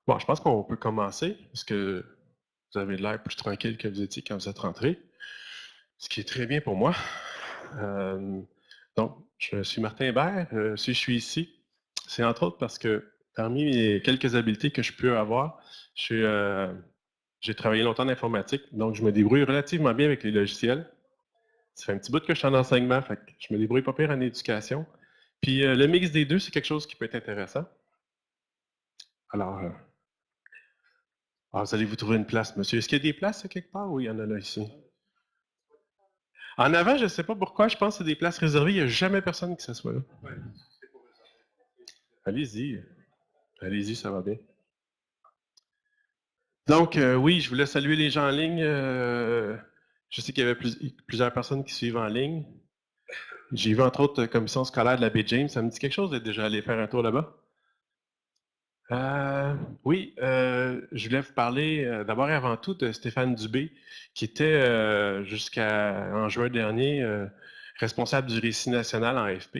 Bon, je pense qu'on peut commencer, parce que vous avez l'air plus tranquille que vous étiez quand vous êtes rentré, ce qui est très bien pour moi. Euh, donc, je suis Martin Hébert. Si je suis ici, c'est entre autres parce que parmi les quelques habiletés que je peux avoir, je suis, j'ai travaillé longtemps en informatique, donc je me débrouille relativement bien avec les logiciels. Ça fait un petit bout que je suis en enseignement, fait que je me débrouille pas pire en éducation. Puis le mix des deux, c'est quelque chose qui peut être intéressant. Alors, vous allez vous trouver une place, monsieur. Est-ce qu'il y a des places quelque part? Oui, il y en a là ici. En avant, je ne sais pas pourquoi, je pense que c'est des places réservées. Il n'y a jamais personne qui s'assoit là. Allez-y. Allez-y, ça va bien. Donc, oui, je voulais saluer les gens en ligne. Je sais qu'il y avait plusieurs personnes qui suivent en ligne. J'ai vu entre autres commission scolaire de la baie James. Ça me dit quelque chose d'être déjà allé faire un tour là-bas? Euh, oui, je voulais vous parler d'abord et avant tout de Stéphane Dubé, qui était jusqu'à en juin dernier responsable du récit national en AFP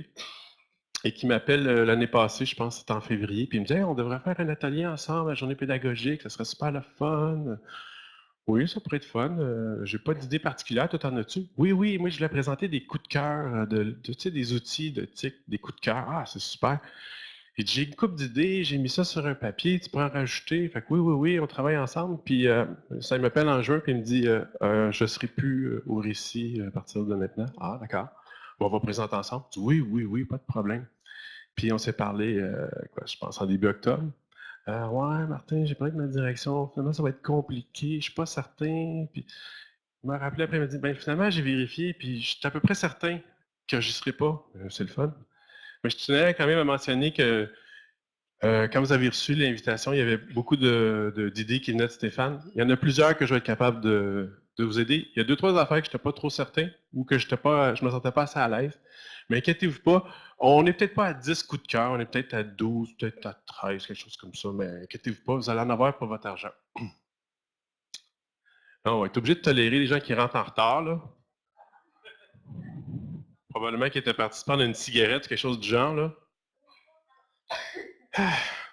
et qui m'appelle l'année passée, je pense que c'était en février, puis il me dit Hey, on devrait faire un atelier ensemble, la journée pédagogique, ça serait super le fun. Oui, ça pourrait être fun. J'ai pas d'idée particulière, toi t'en as-tu? Oui, oui, moi je voulais présenter des coups de cœur, tu sais, des outils de TIC, des coups de cœur. Ah, c'est super. Il dit, j'ai une couple d'idées, j'ai mis ça sur un papier, tu pourrais en rajouter. Fait que oui, oui, oui, on travaille ensemble. Puis ça il m'appelle en juin, puis il me dit, je ne serai plus au récit à partir de maintenant. Ah, d'accord. Bon, on va présenter ensemble. Je dis, oui, oui, oui, pas de problème. Puis on s'est parlé, quoi, je pense, en début octobre. Ouais, Martin, j'ai parlé de ma direction. Finalement, ça va être compliqué. Je suis pas certain. Puis il m'a rappelé après, il m'a dit, ben finalement, j'ai vérifié, puis je suis à peu près certain que j'y serai pas. C'est le fun. Mais je tenais quand même à mentionner que quand vous avez reçu l'invitation, il y avait beaucoup d'idées qui venaient de Stéphane. Il y en a plusieurs que je vais être capable de vous aider. Il y a deux, trois affaires que je n'étais pas trop certain ou que je me sentais pas assez à l'aise. Mais inquiétez-vous pas, on n'est peut-être pas à 10 coups de cœur, on est peut-être à 12, peut-être à 13, quelque chose comme ça, mais inquiétez-vous pas, vous allez en avoir pour votre argent. Non, on va être obligé de tolérer les gens qui rentrent en retard, là. Probablement qu'ils étaient participants d'une cigarette, quelque chose du genre, là. Vous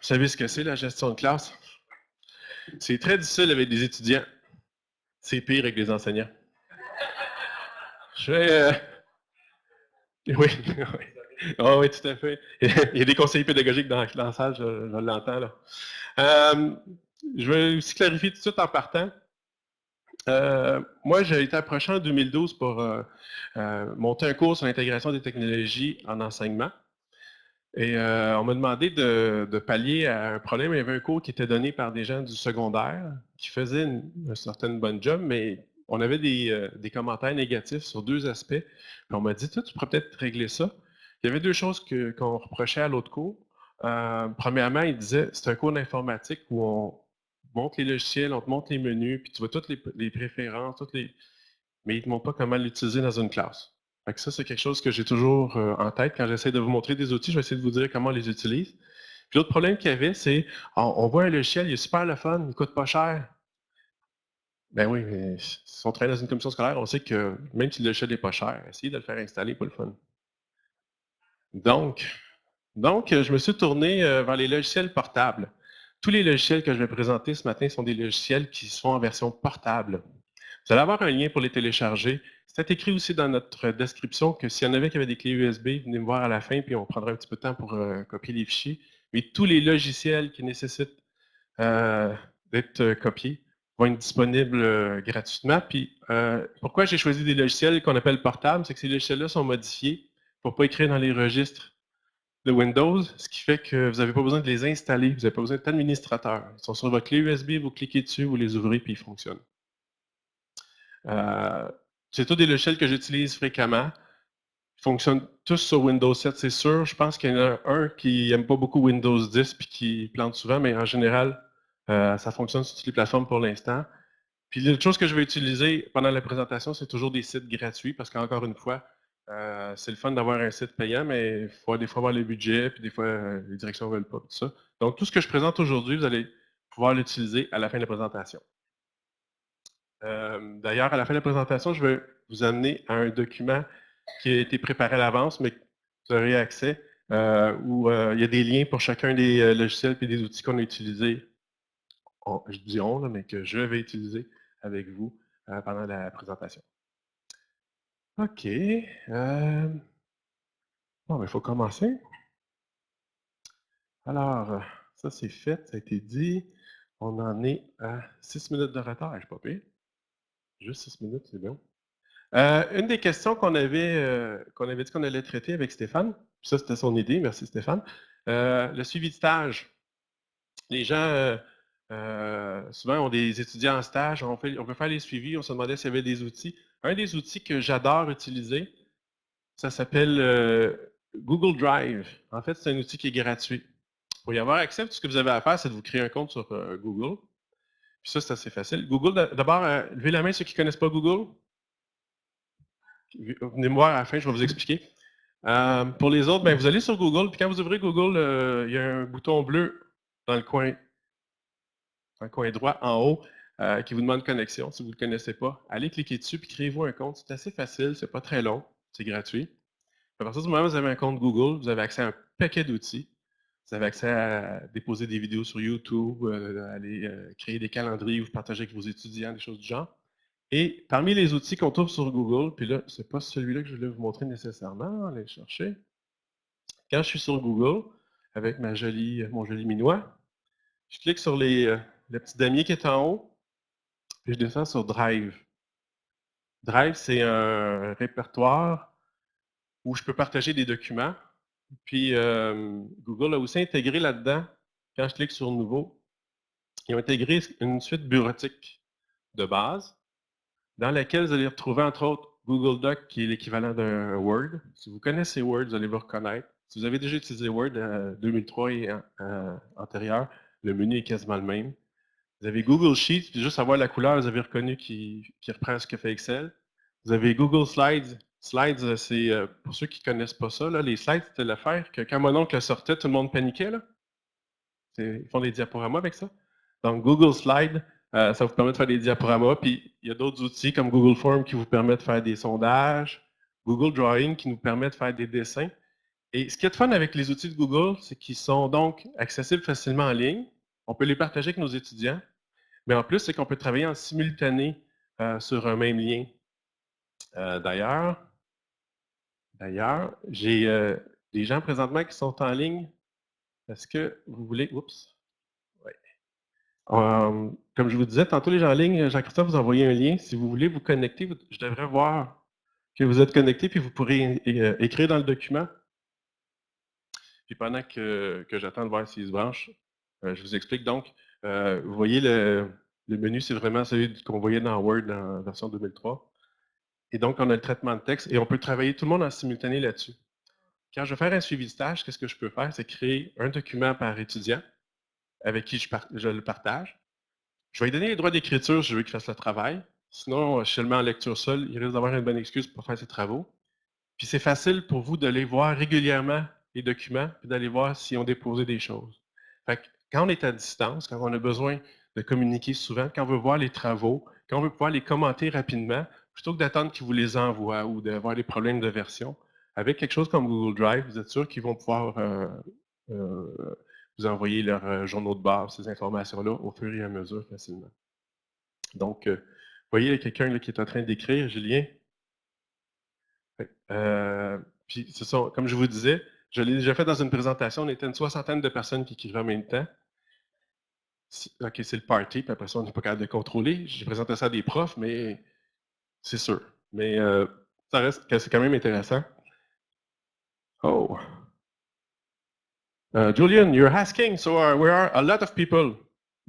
savez ce que c'est, la gestion de classe? C'est très difficile avec des étudiants. C'est pire avec les enseignants. Je vais, oui, oui. Oh, oui, tout à fait. Il y a des conseillers pédagogiques dans la salle, je l'entends là. Euh, je vais aussi clarifier tout de suite en partant. Moi, j'ai été approché en 2012 pour monter un cours sur l'intégration des technologies en enseignement. Et on m'a demandé de pallier à un problème. Il y avait un cours qui était donné par des gens du secondaire qui faisaient une certaine bonne job, mais on avait des commentaires négatifs sur deux aspects. Puis on m'a dit, toi, tu pourrais peut-être régler ça. Il y avait deux choses qu'on reprochait à l'autre cours. Premièrement, il disait, c'est un cours d'informatique où on monte les logiciels, on te montre les menus, puis tu vois toutes les préférences, mais il ne te montre pas comment l'utiliser dans une classe. Fait que ça, c'est quelque chose que j'ai toujours en tête. Quand j'essaie de vous montrer des outils, je vais essayer de vous dire comment on les utilise. Puis l'autre problème qu'il y avait, c'est on voit un logiciel, il est super le fun, il ne coûte pas cher. Ben oui, mais si on travaille dans une commission scolaire, on sait que même si le logiciel n'est pas cher, essayez de le faire installer, pas le fun. Donc, je me suis tourné vers les logiciels portables. Tous les logiciels que je vais présenter ce matin sont des logiciels qui sont en version portable. Vous allez avoir un lien pour les télécharger. C'est écrit aussi dans notre description que s'il y en avait qui avaient des clés USB, venez me voir à la fin, puis on prendra un petit peu de temps pour copier les fichiers. Mais tous les logiciels qui nécessitent euh, d'être copiés vont être disponibles gratuitement. Puis pourquoi j'ai choisi des logiciels qu'on appelle portables, c'est que ces logiciels-là sont modifiés pour ne pas écrire dans les registres de Windows, ce qui fait que vous n'avez pas besoin de les installer, vous n'avez pas besoin d'administrateur. Ils sont sur votre clé USB, vous cliquez dessus, vous les ouvrez, puis ils fonctionnent. Euh, c'est tous des logiciels que j'utilise fréquemment. Ils fonctionnent tous sur Windows 7, c'est sûr. Je pense qu'il y en a un qui n'aime pas beaucoup Windows 10 puis qui plante souvent, mais en général, ça fonctionne sur toutes les plateformes pour l'instant. Puis l'autre chose que je vais utiliser pendant la présentation, c'est toujours des sites gratuits parce qu'encore une fois, c'est le fun d'avoir un site payant, mais il faut des fois avoir le budget, puis des fois, les directions ne veulent pas, tout ça. Donc, tout ce que je présente aujourd'hui, vous allez pouvoir l'utiliser à la fin de la présentation. D'ailleurs, à la fin de la présentation, je vais vous amener à un document qui a été préparé à l'avance, mais que vous aurez accès, où il y a des liens pour chacun des logiciels et des outils qu'on a utilisés je dis on, là, mais que je vais utiliser avec vous pendant la présentation. OK. Bon, il faut commencer. Alors, ça c'est fait, ça a été dit. On en est à 6 minutes de retard, je suis pas pire. Juste 6 minutes, c'est bien. Une des questions qu'on avait dit qu'on allait traiter avec Stéphane, puis ça c'était son idée, merci Stéphane, le suivi de stage. Les gens, souvent, ont des étudiants en stage, on peut faire les suivis, on se demandait s'il y avait des outils. Un des outils que j'adore utiliser, ça s'appelle Google Drive. En fait, c'est un outil qui est gratuit. Pour y avoir accès, tout ce que vous avez à faire, c'est de vous créer un compte sur Google. Puis ça, c'est assez facile. Google, d'abord, levez la main ceux qui ne connaissent pas Google. Venez me voir à la fin, je vais vous expliquer. Pour les autres, ben, vous allez sur Google, puis quand vous ouvrez Google, il y a un bouton bleu dans le coin droit en haut qui vous demande connexion. Si vous ne le connaissez pas, allez cliquer dessus, puis créez-vous un compte. C'est assez facile, c'est pas très long, c'est gratuit. À partir du moment où vous avez un compte Google, vous avez accès à un paquet d'outils. Vous avez accès à déposer des vidéos sur YouTube, aller créer des calendriers où vous partagez avec vos étudiants, des choses du genre. Et parmi les outils qu'on trouve sur Google, puis là, ce n'est pas celui-là que je voulais vous montrer nécessairement, allez le chercher. Quand je suis sur Google, avec mon joli minois, je clique sur le petit damier qui est en haut, puis je descends sur Drive. Drive, c'est un répertoire où je peux partager des documents. Puis Google a aussi intégré là-dedans, quand je clique sur Nouveau, ils ont intégré une suite bureautique de base dans laquelle vous allez retrouver entre autres Google Doc qui est l'équivalent d'un Word. Si vous connaissez Word, vous allez vous reconnaître. Si vous avez déjà utilisé Word 2003 et antérieur, le menu est quasiment le même. Vous avez Google Sheets, puis juste avoir la couleur, vous avez reconnu qui reprend ce que fait Excel. Vous avez Google Slides. Slides, c'est pour ceux qui ne connaissent pas ça, là, les slides, c'était l'affaire que quand mon oncle sortait, tout le monde paniquait. Là. Ils font des diaporamas avec ça. Donc, Google Slides, ça vous permet de faire des diaporamas. Puis, il y a d'autres outils comme Google Form qui vous permettent de faire des sondages. Google Drawing qui nous permet de faire des dessins. Et ce qui est de fun avec les outils de Google, c'est qu'ils sont donc accessibles facilement en ligne. On peut les partager avec nos étudiants. Mais en plus, c'est qu'on peut travailler en simultané sur un même lien. D'ailleurs, j'ai des gens présentement qui sont en ligne. Est-ce que vous voulez... Oups. Ouais. Comme je vous disais, tantôt les gens en ligne, Jean-Christophe vous a envoyé un lien. Si vous voulez vous connecter, je devrais voir que vous êtes connecté, puis vous pourrez écrire dans le document. Puis pendant que j'attends de voir s'il se branche, je vous explique donc. Vous voyez, le menu, c'est vraiment celui qu'on voyait dans Word en version 2003. Et donc, on a le traitement de texte et on peut travailler tout le monde en simultané là-dessus. Quand je vais faire un suivi de stage, qu'est-ce que je peux faire? C'est créer un document par étudiant avec qui je le partage. Je vais lui donner les droits d'écriture si je veux qu'il fasse le travail. Sinon, je suis seulement en lecture seule. Il risque d'avoir une bonne excuse pour faire ses travaux. Puis c'est facile pour vous d'aller voir régulièrement les documents et d'aller voir s'ils ont déposé des choses. Fait que quand on est à distance, quand on a besoin de communiquer souvent, quand on veut voir les travaux, quand on veut pouvoir les commenter rapidement, plutôt que d'attendre qu'ils vous les envoient ou d'avoir des problèmes de version, avec quelque chose comme Google Drive, vous êtes sûr qu'ils vont pouvoir vous envoyer leurs journaux de bord, ces informations-là, au fur et à mesure facilement. Donc, vous voyez, il y a quelqu'un qui est en train d'écrire, Julien. Puis, comme je vous disais, je l'ai déjà fait dans une présentation, on était une soixantaine de personnes qui écrivaient en même temps. OK, c'est le party, puis après ça, on n'est pas capable de contrôler. J'ai présenté ça à des profs, mais c'est sûr. Mais ça reste que c'est quand même intéressant. Oh. Julian, you're asking, so we are a lot of people.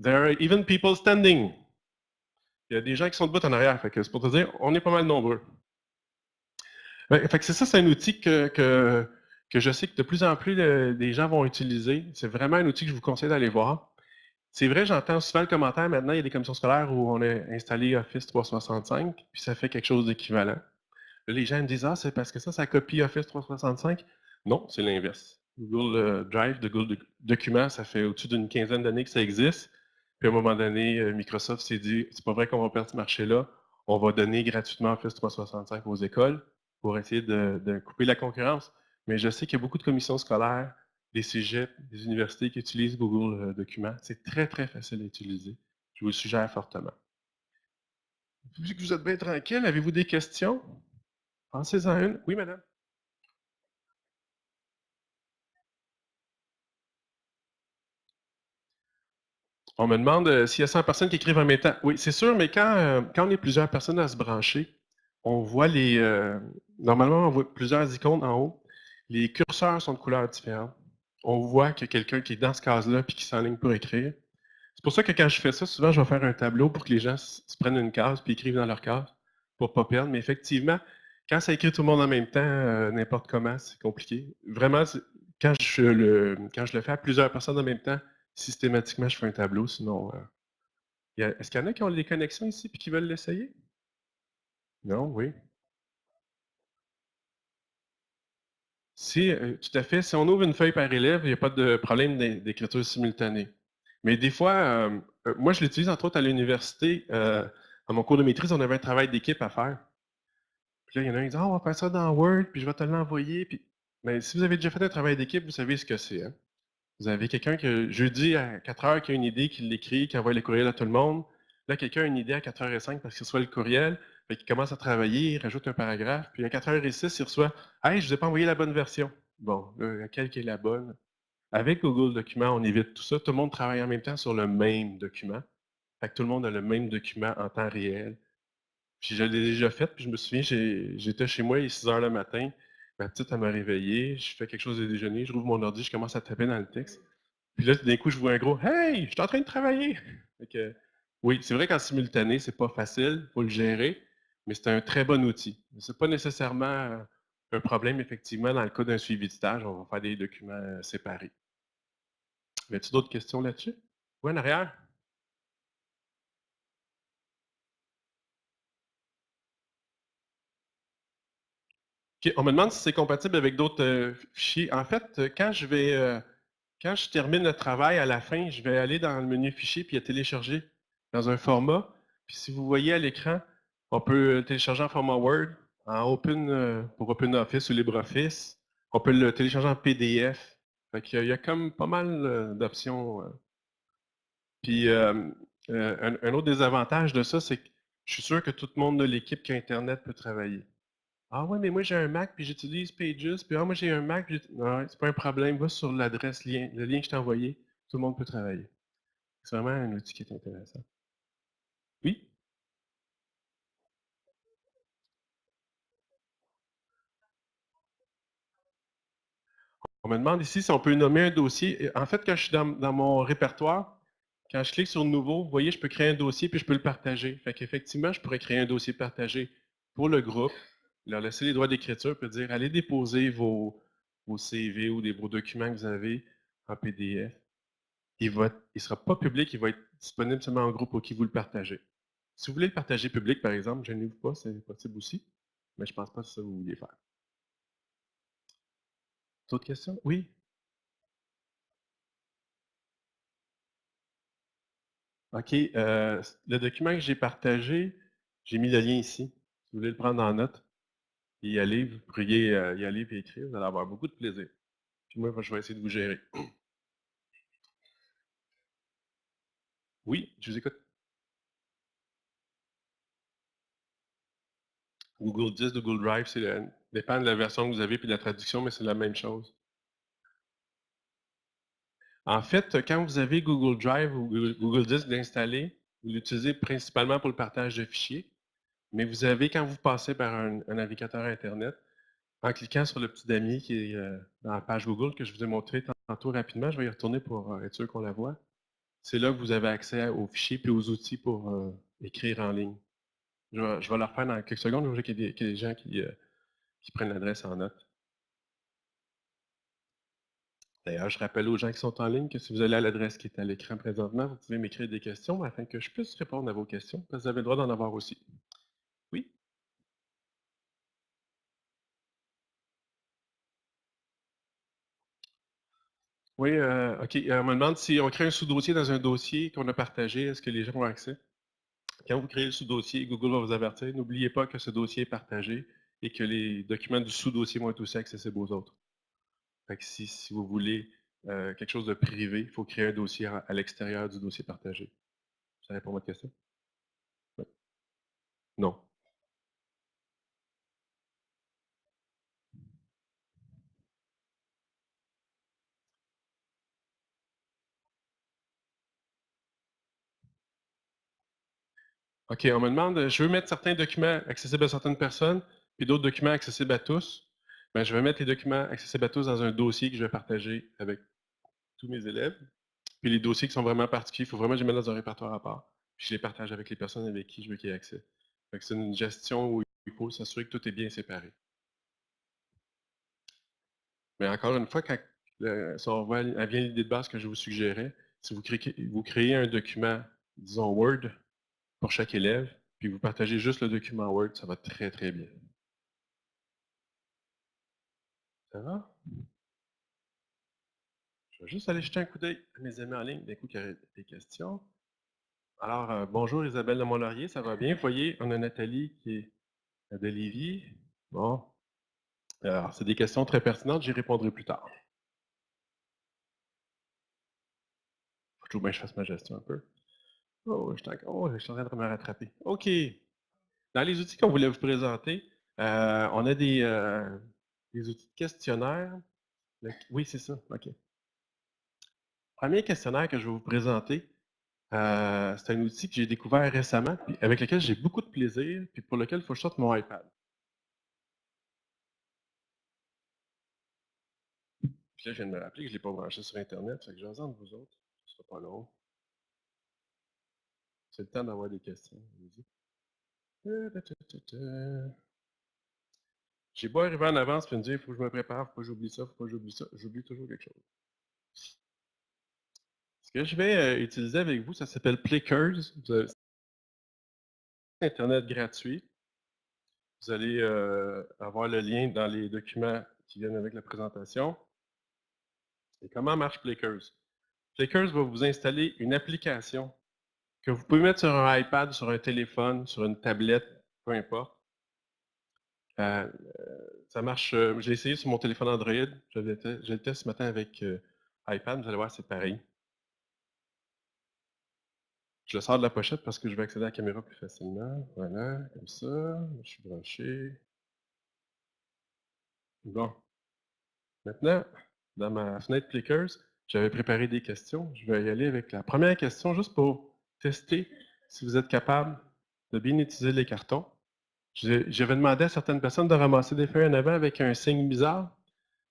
There are even people standing. Il y a des gens qui sont debout en arrière, fait que c'est pour te dire, on est pas mal nombreux. Fait que c'est un outil que je sais que de plus en plus des gens vont utiliser. C'est vraiment un outil que je vous conseille d'aller voir. C'est vrai, j'entends souvent le commentaire, maintenant, il y a des commissions scolaires où on a installé Office 365, puis ça fait quelque chose d'équivalent. Les gens me disent, ah, c'est parce que ça copie Office 365. Non, c'est l'inverse. Google Drive, de Google Documents, ça fait au-dessus d'une quinzaine d'années que ça existe. Puis à un moment donné, Microsoft s'est dit, c'est pas vrai qu'on va perdre ce marché-là. On va donner gratuitement Office 365 aux écoles pour essayer de couper la concurrence. Mais je sais qu'il y a beaucoup de commissions scolaires, des cégeps, des universités qui utilisent Google Documents. C'est très, très facile à utiliser. Je vous le suggère fortement. Vu que vous êtes bien tranquille, avez-vous des questions? Pensez-en une. Oui, madame? On me demande s'il y a 100 personnes qui écrivent en même temps. Oui, c'est sûr, mais quand on est plusieurs personnes à se brancher, on voit normalement, on voit plusieurs icônes en haut. Les curseurs sont de couleurs différentes. On voit qu'il y a quelqu'un qui est dans ce case-là puis qui s'enligne pour écrire. C'est pour ça que quand je fais ça, souvent, je vais faire un tableau pour que les gens se prennent une case puis écrivent dans leur case pour ne pas perdre. Mais effectivement, quand ça écrit tout le monde en même temps, n'importe comment, c'est compliqué. Vraiment, quand je le fais à plusieurs personnes en même temps, systématiquement, je fais un tableau. Sinon, est-ce qu'il y en a qui ont des connexions ici et qui veulent l'essayer? Non, oui. Si, tout à fait. Si on ouvre une feuille par élève, il n'y a pas de problème d'écriture simultanée. Mais des fois, moi, je l'utilise entre autres à l'université. À mon cours de maîtrise, on avait un travail d'équipe à faire. Puis là, il y en a un qui dit ah, on va faire ça dans Word, puis je vais te l'envoyer. Puis... Mais si vous avez déjà fait un travail d'équipe, vous savez ce que c'est. Hein? Vous avez quelqu'un que jeudi à 4 heures qui a une idée, qui l'écrit, qui envoie les courriels à tout le monde. Là, quelqu'un a une idée à 4h05 parce qu'il reçoit le courriel, fait qu'il commence à travailler, il rajoute un paragraphe, puis à 4h06, il reçoit hey, je ne vous ai pas envoyé la bonne version. Bon, laquelle qui est la bonne? Avec Google Documents, on évite tout ça. Tout le monde travaille en même temps sur le même document. Fait que tout le monde a le même document en temps réel. Puis je l'ai déjà fait, puis je me souviens, j'étais chez moi, il est 6 heures le matin. Ma petite, elle m'a réveillé, je fais quelque chose de déjeuner, je rouvre mon ordi, je commence à taper dans le texte. Puis là, tout d'un coup, je vois un gros Hey, je suis en train de travailler! Fait que, oui, c'est vrai qu'en simultané, c'est pas facile, il faut le gérer, mais c'est un très bon outil. C'est pas nécessairement un problème, effectivement, dans le cas d'un suivi de stage, on va faire des documents séparés. Y a-t-il d'autres questions là-dessus? Oui, en arrière? OK, on me demande si c'est compatible avec d'autres fichiers. En fait, quand je termine le travail à la fin, je vais aller dans le menu fichier puis à télécharger dans un format. Puis si vous voyez à l'écran, on peut télécharger en format Word, pour OpenOffice ou LibreOffice. On peut le télécharger en PDF. Fait qu'il y a comme pas mal d'options. Puis un autre désavantage de ça, c'est que je suis sûr que tout le monde de l'équipe qui a Internet peut travailler. Ah ouais, mais moi j'ai un Mac puis j'utilise Pages, puis ah moi j'ai un Mac, non, c'est pas un problème, va sur l'adresse lien, le lien que je t'ai envoyé, tout le monde peut travailler. C'est vraiment un outil qui est intéressant. Oui, on me demande ici si on peut nommer un dossier. En fait, quand je suis dans mon répertoire, quand je clique sur Nouveau, vous voyez, je peux créer un dossier puis je peux le partager. Fait qu'effectivement, je pourrais créer un dossier partagé pour le groupe, leur laisser les droits d'écriture, puis dire allez déposer vos CV ou vos documents que vous avez en PDF. Il ne sera pas public, il va être disponible seulement en groupe pour qui vous le partagez. Si vous voulez le partager public, par exemple, gênez-vous pas, c'est possible aussi. Mais je ne pense pas que c'est ça que vous vouliez faire. D'autres questions? Oui? OK. Le document que j'ai partagé, j'ai mis le lien ici. Si vous voulez le prendre en note et y aller, vous pourriez y aller et écrire. Vous allez avoir beaucoup de plaisir. Puis moi, je vais essayer de vous gérer. Oui, je vous écoute. Google 10, Google Drive, dépend de la version que vous avez et de la traduction, mais c'est la même chose. En fait, quand vous avez Google Drive ou Google Disk d'installer, vous l'utilisez principalement pour le partage de fichiers, mais vous avez, quand vous passez par un navigateur Internet, en cliquant sur le petit damier qui est dans la page Google que je vous ai montré tantôt rapidement, je vais y retourner pour être sûr qu'on la voit. C'est là que vous avez accès aux fichiers et aux outils pour écrire en ligne. Je vais le refaire dans quelques secondes, je veux qu'il y ait des gens qui prennent l'adresse en note. D'ailleurs, je rappelle aux gens qui sont en ligne que si vous allez à l'adresse qui est à l'écran présentement, vous pouvez m'écrire des questions afin que je puisse répondre à vos questions, parce que vous avez le droit d'en avoir aussi. Oui? Oui, OK. On me demande si on crée un sous-dossier dans un dossier qu'on a partagé, est-ce que les gens ont accès? Quand vous créez le sous-dossier, Google va vous avertir. N'oubliez pas que ce dossier est partagé et que les documents du sous-dossier vont être aussi accessibles aux autres. Fait que si vous voulez quelque chose de privé, il faut créer un dossier à l'extérieur du dossier partagé. Ça répond à votre question? Oui. Non. OK, on me demande, je veux mettre certains documents accessibles à certaines personnes, puis d'autres documents accessibles à tous. Ben, je vais mettre les documents accessibles à tous dans un dossier que je vais partager avec tous mes élèves. Puis les dossiers qui sont vraiment particuliers, il faut vraiment que je les mette dans un répertoire à part. Puis je les partage avec les personnes avec qui je veux qu'il y ait accès. Fait que c'est une gestion où il faut s'assurer que tout est bien séparé. Mais encore une fois, quand si on revient à l'idée de base que je vous suggérais, si vous créez un document, disons Word, pour chaque élève, puis vous partagez juste le document Word, ça va très, très bien. Ça va? Je vais juste aller jeter un coup d'œil à mes amis en ligne, d'un coup, qui auraient des questions. Alors, bonjour Isabelle de Mont-Laurier, ça va bien? Vous voyez, on a Nathalie qui est de Lévis. Bon. Alors, c'est des questions très pertinentes, j'y répondrai plus tard. Faut toujours bien que je fasse ma gestion un peu. Oh, je suis en train de me rattraper. OK. Dans les outils qu'on voulait vous présenter, on a des outils de questionnaire. Oui, c'est ça. OK. Premier questionnaire que je vais vous présenter, c'est un outil que j'ai découvert récemment, puis avec lequel j'ai beaucoup de plaisir, puis pour lequel il faut que je sorte mon iPad. Puis là, je viens de me rappeler que je ne l'ai pas branché sur Internet, fait que je vais de vous autres. Ce sera pas long. C'est le temps d'avoir des questions. J'ai beau arriver en avance et me dire, il faut que je me prépare, il faut pas que j'oublie ça, il faut pas que j'oublie ça. J'oublie toujours quelque chose. Ce que je vais utiliser avec vous, ça s'appelle Plickers. Vous avez un site Internet gratuit. Vous allez avoir le lien dans les documents qui viennent avec la présentation. Et comment marche Plickers? Plickers va vous installer une application que vous pouvez mettre sur un iPad, sur un téléphone, sur une tablette, peu importe. Ça marche, je l'ai essayé sur mon téléphone Android. Je le teste ce matin avec iPad. Vous allez voir, c'est pareil. Je le sors de la pochette parce que je vais accéder à la caméra plus facilement. Voilà, comme ça. Je suis branché. Bon. Maintenant, dans ma fenêtre Plickers, j'avais préparé des questions. Je vais y aller avec la première question juste pour tester si vous êtes capable de bien utiliser les cartons. J'avais demandé à certaines personnes de ramasser des feuilles en avant avec un signe bizarre.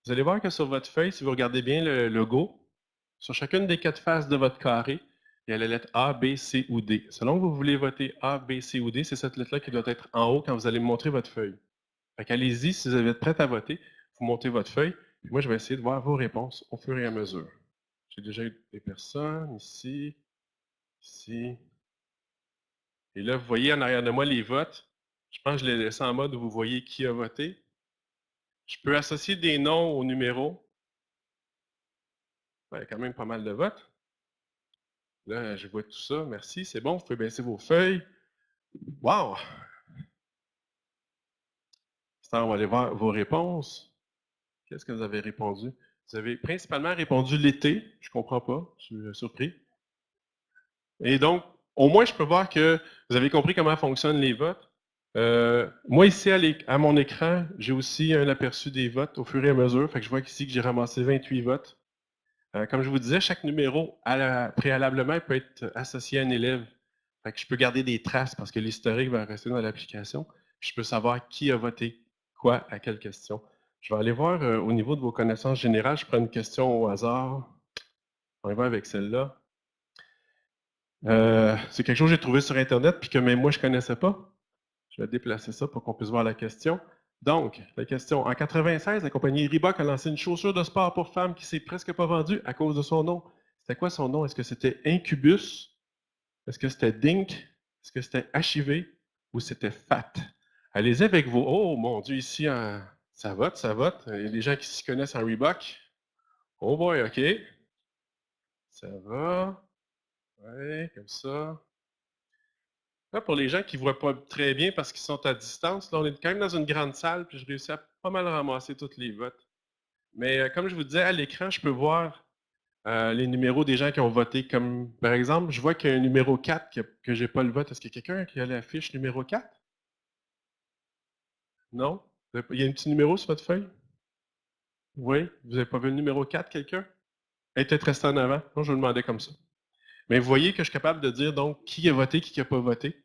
Vous allez voir que sur votre feuille, si vous regardez bien le logo, sur chacune des 4 faces de votre carré, il y a la lettre A, B, C ou D. Selon que vous voulez voter A, B, C ou D, c'est cette lettre-là qui doit être en haut quand vous allez me montrer votre feuille. Fait qu'allez-y, si vous êtes prêt à voter, vous montez votre feuille, puis moi je vais essayer de voir vos réponses au fur et à mesure. J'ai déjà eu des personnes ici, ici. Et là, vous voyez en arrière de moi les votes. Je pense que je les laisse en mode où vous voyez qui a voté. Je peux associer des noms aux numéros. Il y a quand même pas mal de votes. Là, je vois tout ça. Merci, c'est bon. Vous pouvez baisser vos feuilles. Wow! On va aller voir vos réponses. Qu'est-ce que vous avez répondu? Vous avez principalement répondu l'été. Je ne comprends pas. Je suis surpris. Et donc, au moins, je peux voir que vous avez compris comment fonctionnent les votes. Moi, ici, à mon écran, j'ai aussi un aperçu des votes au fur et à mesure. Fait que je vois ici que j'ai ramassé 28 votes. Comme je vous disais, chaque numéro, préalablement, peut être associé à un élève. Fait que je peux garder des traces parce que l'historique va rester dans l'application. Je peux savoir qui a voté quoi à quelle question. Je vais aller voir au niveau de vos connaissances générales. Je prends une question au hasard. On y va avec celle-là. C'est quelque chose que j'ai trouvé sur Internet puis que même moi, je ne connaissais pas. Je vais déplacer ça pour qu'on puisse voir la question. Donc, la question. En 96, la compagnie Reebok a lancé une chaussure de sport pour femmes qui ne s'est presque pas vendue à cause de son nom. C'était quoi son nom? Est-ce que c'était Incubus? Est-ce que c'était Dink? Est-ce que c'était HIV? Ou c'était Fat? Allez-y avec vos... Oh, mon Dieu, ici, ça vote, ça vote. Il y a des gens qui s'y connaissent en Reebok. Oh boy, OK. Ça va. Ouais, comme ça. Là, pour les gens qui ne voient pas très bien parce qu'ils sont à distance, là, on est quand même dans une grande salle, puis je réussis à pas mal ramasser tous les votes. Mais comme je vous disais, à l'écran, je peux voir les numéros des gens qui ont voté. Comme, par exemple, je vois qu'il y a un numéro 4 que j'ai pas le vote. Est-ce qu'il y a quelqu'un qui a la fiche numéro 4? Non? Il y a un petit numéro sur votre feuille? Oui? Vous n'avez pas vu le numéro 4, quelqu'un? Elle est peut-être restée en avant. Non, je vous le demandais comme ça. Mais vous voyez que je suis capable de dire donc qui a voté, qui n'a pas voté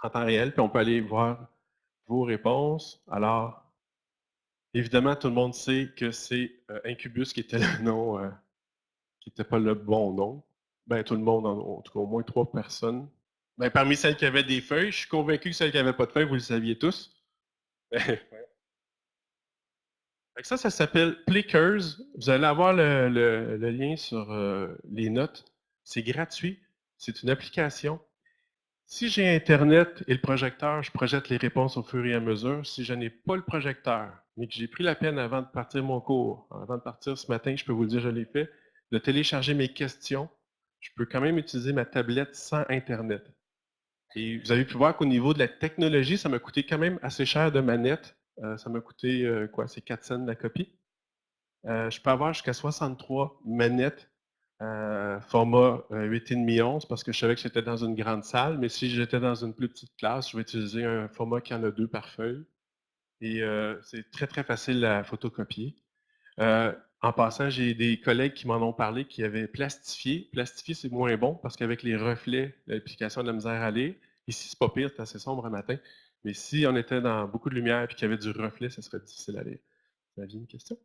en temps réel, puis on peut aller voir vos réponses. Alors, évidemment, tout le monde sait que c'est Incubus qui était le nom, qui n'était pas le bon nom. Ben, tout le monde, en tout cas, au moins 3 personnes. Ben, parmi celles qui avaient des feuilles, je suis convaincu que celles qui n'avaient pas de feuilles, vous le saviez tous. Fait que ça s'appelle Plickers. Vous allez avoir le lien sur les notes. C'est gratuit. C'est une application. Si j'ai Internet et le projecteur, je projette les réponses au fur et à mesure. Si je n'ai pas le projecteur, mais que j'ai pris la peine avant de partir mon cours, avant de partir ce matin, je peux vous le dire, je l'ai fait, de télécharger mes questions, je peux quand même utiliser ma tablette sans Internet. Et vous avez pu voir qu'au niveau de la technologie, ça m'a coûté quand même assez cher de manette. Ça m'a coûté, quoi, c'est 4 cents la copie. Je peux avoir jusqu'à 63 manettes format 8,5 11 parce que je savais que j'étais dans une grande salle, mais si j'étais dans une plus petite classe, je vais utiliser un format qui en a 2 par feuille. Et c'est très, très facile à photocopier. En passant, j'ai des collègues qui m'en ont parlé qui avaient plastifié. Plastifier, c'est moins bon parce qu'avec les reflets, l'application a de la misère à lire. Ici, c'est pas pire, c'est assez sombre un matin. Mais si on était dans beaucoup de lumière et qu'il y avait du reflet, ça serait difficile à lire. Vous aviez une question?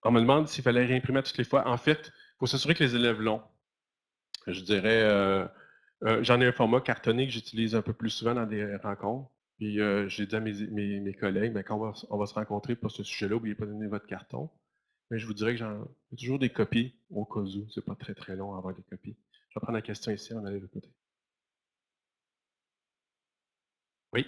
On me demande s'il fallait réimprimer à toutes les fois. En fait, il faut s'assurer que les élèves l'ont. Je dirais, j'en ai un format cartonné que j'utilise un peu plus souvent dans des rencontres. Puis j'ai dit à mes collègues, ben, quand on va se rencontrer pour ce sujet-là, n'oubliez pas de donner votre carton. Mais je vous dirais que j'ai toujours des copies au cas où. C'est pas très très long à avoir des copies. Je vais prendre la question ici, on allait de l'autre côté. Oui.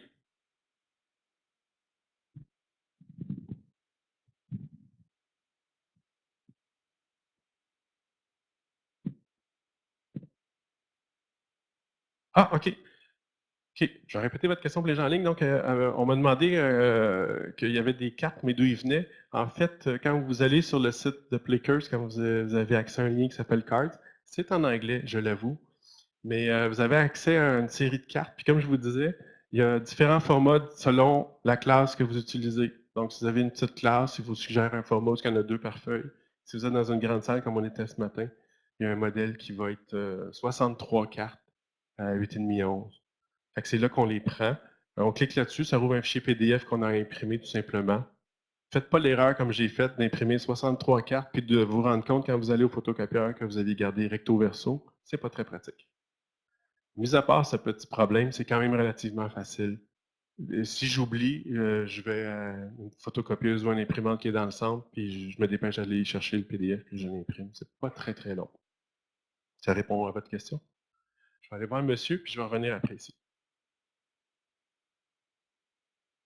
Ah, OK. OK. Je vais répéter votre question pour les gens en ligne. Donc, on m'a demandé qu'il y avait des cartes, mais d'où ils venaient. En fait, quand vous allez sur le site de Plickers, quand vous avez accès à un lien qui s'appelle Cards, c'est en anglais, je l'avoue, mais vous avez accès à une série de cartes. Puis comme je vous disais, il y a différents formats selon la classe que vous utilisez. Donc, si vous avez une petite classe, il vous suggère un format où il y en a 2 par feuille. Si vous êtes dans une grande salle comme on était ce matin, il y a un modèle qui va être 63 cartes à 8,5 11. Fait que c'est là qu'on les prend. On clique là-dessus, ça rouvre un fichier PDF qu'on a imprimé tout simplement. Faites pas l'erreur, comme j'ai fait, d'imprimer 63 cartes puis de vous rendre compte quand vous allez au photocopieur que vous avez gardé recto verso. C'est pas très pratique. Mis à part ce petit problème, c'est quand même relativement facile. Si j'oublie, je vais à une photocopieuse ou une imprimante qui est dans le centre, puis je me dépêche d'aller chercher le PDF, puis je l'imprime. C'est pas très, très long. Ça répond à votre question? Je vais aller voir monsieur, puis je vais revenir après ici.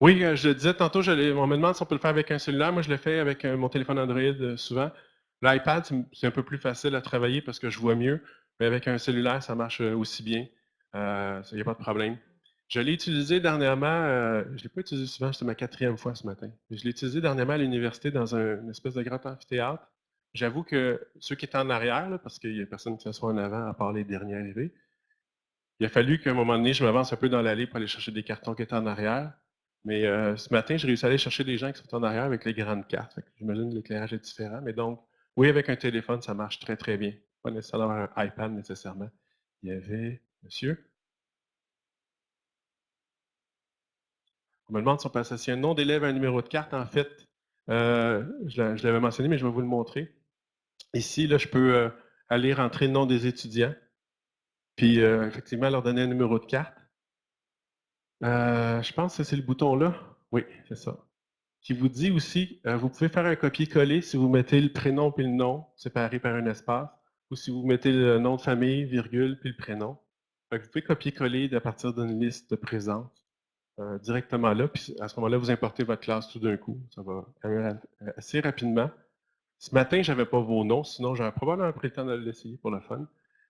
Oui, je le disais tantôt, on me demande si on peut le faire avec un cellulaire. Moi, je le fais avec mon téléphone Android souvent. L'iPad, c'est un peu plus facile à travailler parce que je vois mieux, mais avec un cellulaire, ça marche aussi bien. Il n'y a pas de problème. Je l'ai utilisé dernièrement, je ne l'ai pas utilisé souvent, c'était ma 4e fois ce matin. Je l'ai utilisé dernièrement à l'université dans une espèce de grand amphithéâtre. J'avoue que ceux qui étaient en arrière, là, parce qu'il n'y a personne qui s'assoit en avant à part les derniers arrivés, il a fallu qu'à un moment donné, je m'avance un peu dans l'allée pour aller chercher des cartons qui étaient en arrière. Mais ce matin, j'ai réussi à aller chercher des gens qui sont en arrière avec les grandes cartes. J'imagine que l'éclairage est différent. Mais donc, oui, avec un téléphone, ça marche très, très bien. Pas nécessairement un iPad nécessairement. Il y avait, monsieur, on me demande si on peut associer un nom d'élève à un numéro de carte. En fait, je l'avais mentionné, mais je vais vous le montrer. Ici, là, je peux aller rentrer le nom des étudiants, puis effectivement leur donner un numéro de carte. Je pense que c'est le bouton là. Oui, c'est ça. Qui vous dit aussi, vous pouvez faire un copier-coller si vous mettez le prénom puis le nom séparés par un espace, ou si vous mettez le nom de famille, virgule, puis le prénom. Fait que vous pouvez copier-coller à partir d'une liste de présence directement là, puis à ce moment-là, vous importez votre classe tout d'un coup. Ça va quand même assez rapidement. Ce matin, je n'avais pas vos noms, sinon j'aurais probablement pris le temps de l'essayer pour le fun.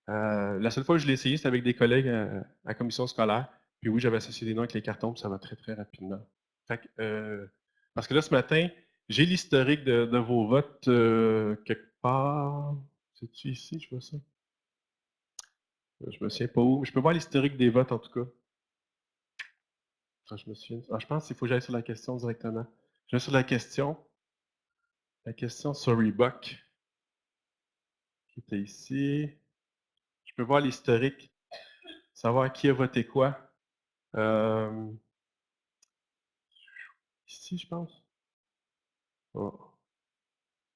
La seule fois que je l'ai essayé, c'était avec des collègues à la commission scolaire. Puis oui, j'avais associé des noms avec les cartons, puis ça va très, très rapidement. Fait que, parce que là, ce matin, J'ai l'historique de vos votes quelque part. C'est-tu ici, je vois ça? Je me souviens pas où, mais je peux voir l'historique des votes en tout cas. Je me souviens. Je pense qu'il faut que j'aille sur la question directement. Je vais sur la question. La question sur Reebok, qui était ici. Je peux voir l'historique, savoir qui a voté quoi. Euh, Ici, je pense. Oh,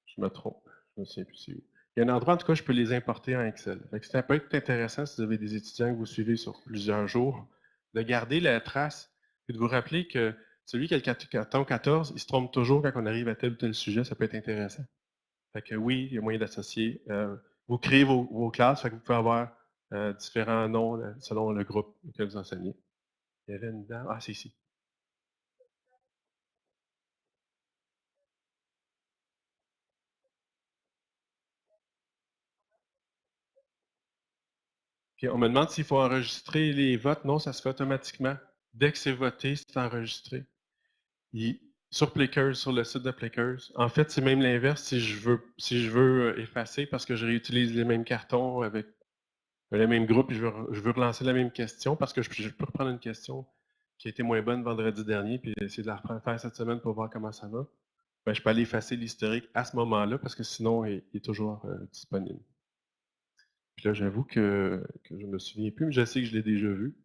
je me trompe. Je me souviens plus c'est où. Il y a un endroit, en tout cas, je peux les importer en Excel. Ça peut être intéressant si vous avez des étudiants que vous suivez sur plusieurs jours, de garder la trace et de vous rappeler que celui qui a le carton 14, il se trompe toujours quand on arrive à tel ou tel sujet. Ça peut être intéressant. Fait que oui, il y a moyen d'associer. Vous créez vos classes, fait que vous pouvez avoir différents noms selon le groupe que vous enseignez. Il y avait une dame. Ah, c'est ici. Puis on me demande s'il faut enregistrer les votes. Non, ça se fait automatiquement. Dès que c'est voté, c'est enregistré. Sur Plickers, sur le site de Plickers. En fait, c'est même l'inverse si je veux effacer parce que je réutilise les mêmes cartons avec le même groupe et je veux relancer la même question parce que je peux reprendre une question qui a été moins bonne vendredi dernier puis essayer de la refaire cette semaine pour voir comment ça va. Ben, je peux aller effacer l'historique à ce moment-là parce que sinon, il est toujours disponible. Puis là, j'avoue que je ne me souviens plus, mais je sais que je l'ai déjà vu.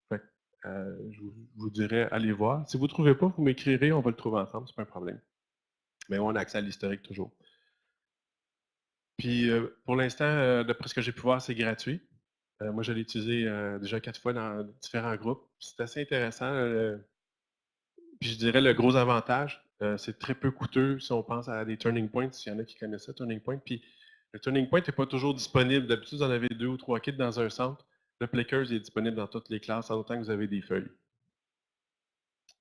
Fait que, je vous dirais, allez voir. Si vous ne trouvez pas, vous m'écrirez, on va le trouver ensemble, c'est pas un problème. Mais on a accès à l'historique toujours. Puis pour l'instant, d'après ce que j'ai pu voir, c'est gratuit. Moi, je l'ai utilisé déjà 4 fois dans différents groupes. C'est assez intéressant. Puis je dirais le gros avantage, c'est très peu coûteux si on pense à des turning points, s'il y en a qui connaissent ça, turning point. Puis le turning point n'est pas toujours disponible. D'habitude, vous en avez 2 ou 3 kits dans un centre. Le Plickers est disponible dans toutes les classes, en autant que vous avez des feuilles.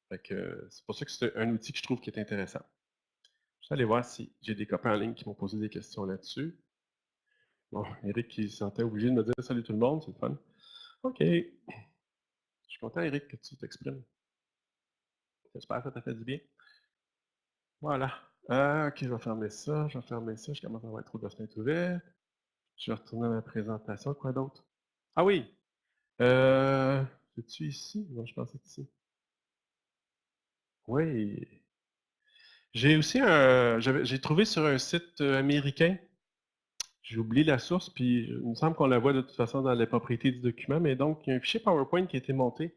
Fait que, c'est pour ça que c'est un outil que je trouve qui est intéressant. Je vais aller voir si j'ai des copains en ligne qui m'ont posé des questions là-dessus. Bon, Eric qui se sentait obligé de me dire salut tout le monde, c'est le fun. OK. Je suis content, Eric, que tu t'exprimes. J'espère que ça t'a fait du bien. Voilà. OK, je vais fermer ça, je vais fermer ça. Je commence à avoir trop de fenêtres ouvertes. Je vais retourner à ma présentation. Quoi d'autre? Ah oui! C'est-tu ici? Non, je pense que c'est ici. Oui. J'ai aussi j'ai trouvé sur un site américain. J'ai oublié la source, puis il me semble qu'on la voit de toute façon dans les propriétés du document, mais donc, il y a un fichier PowerPoint qui a été monté,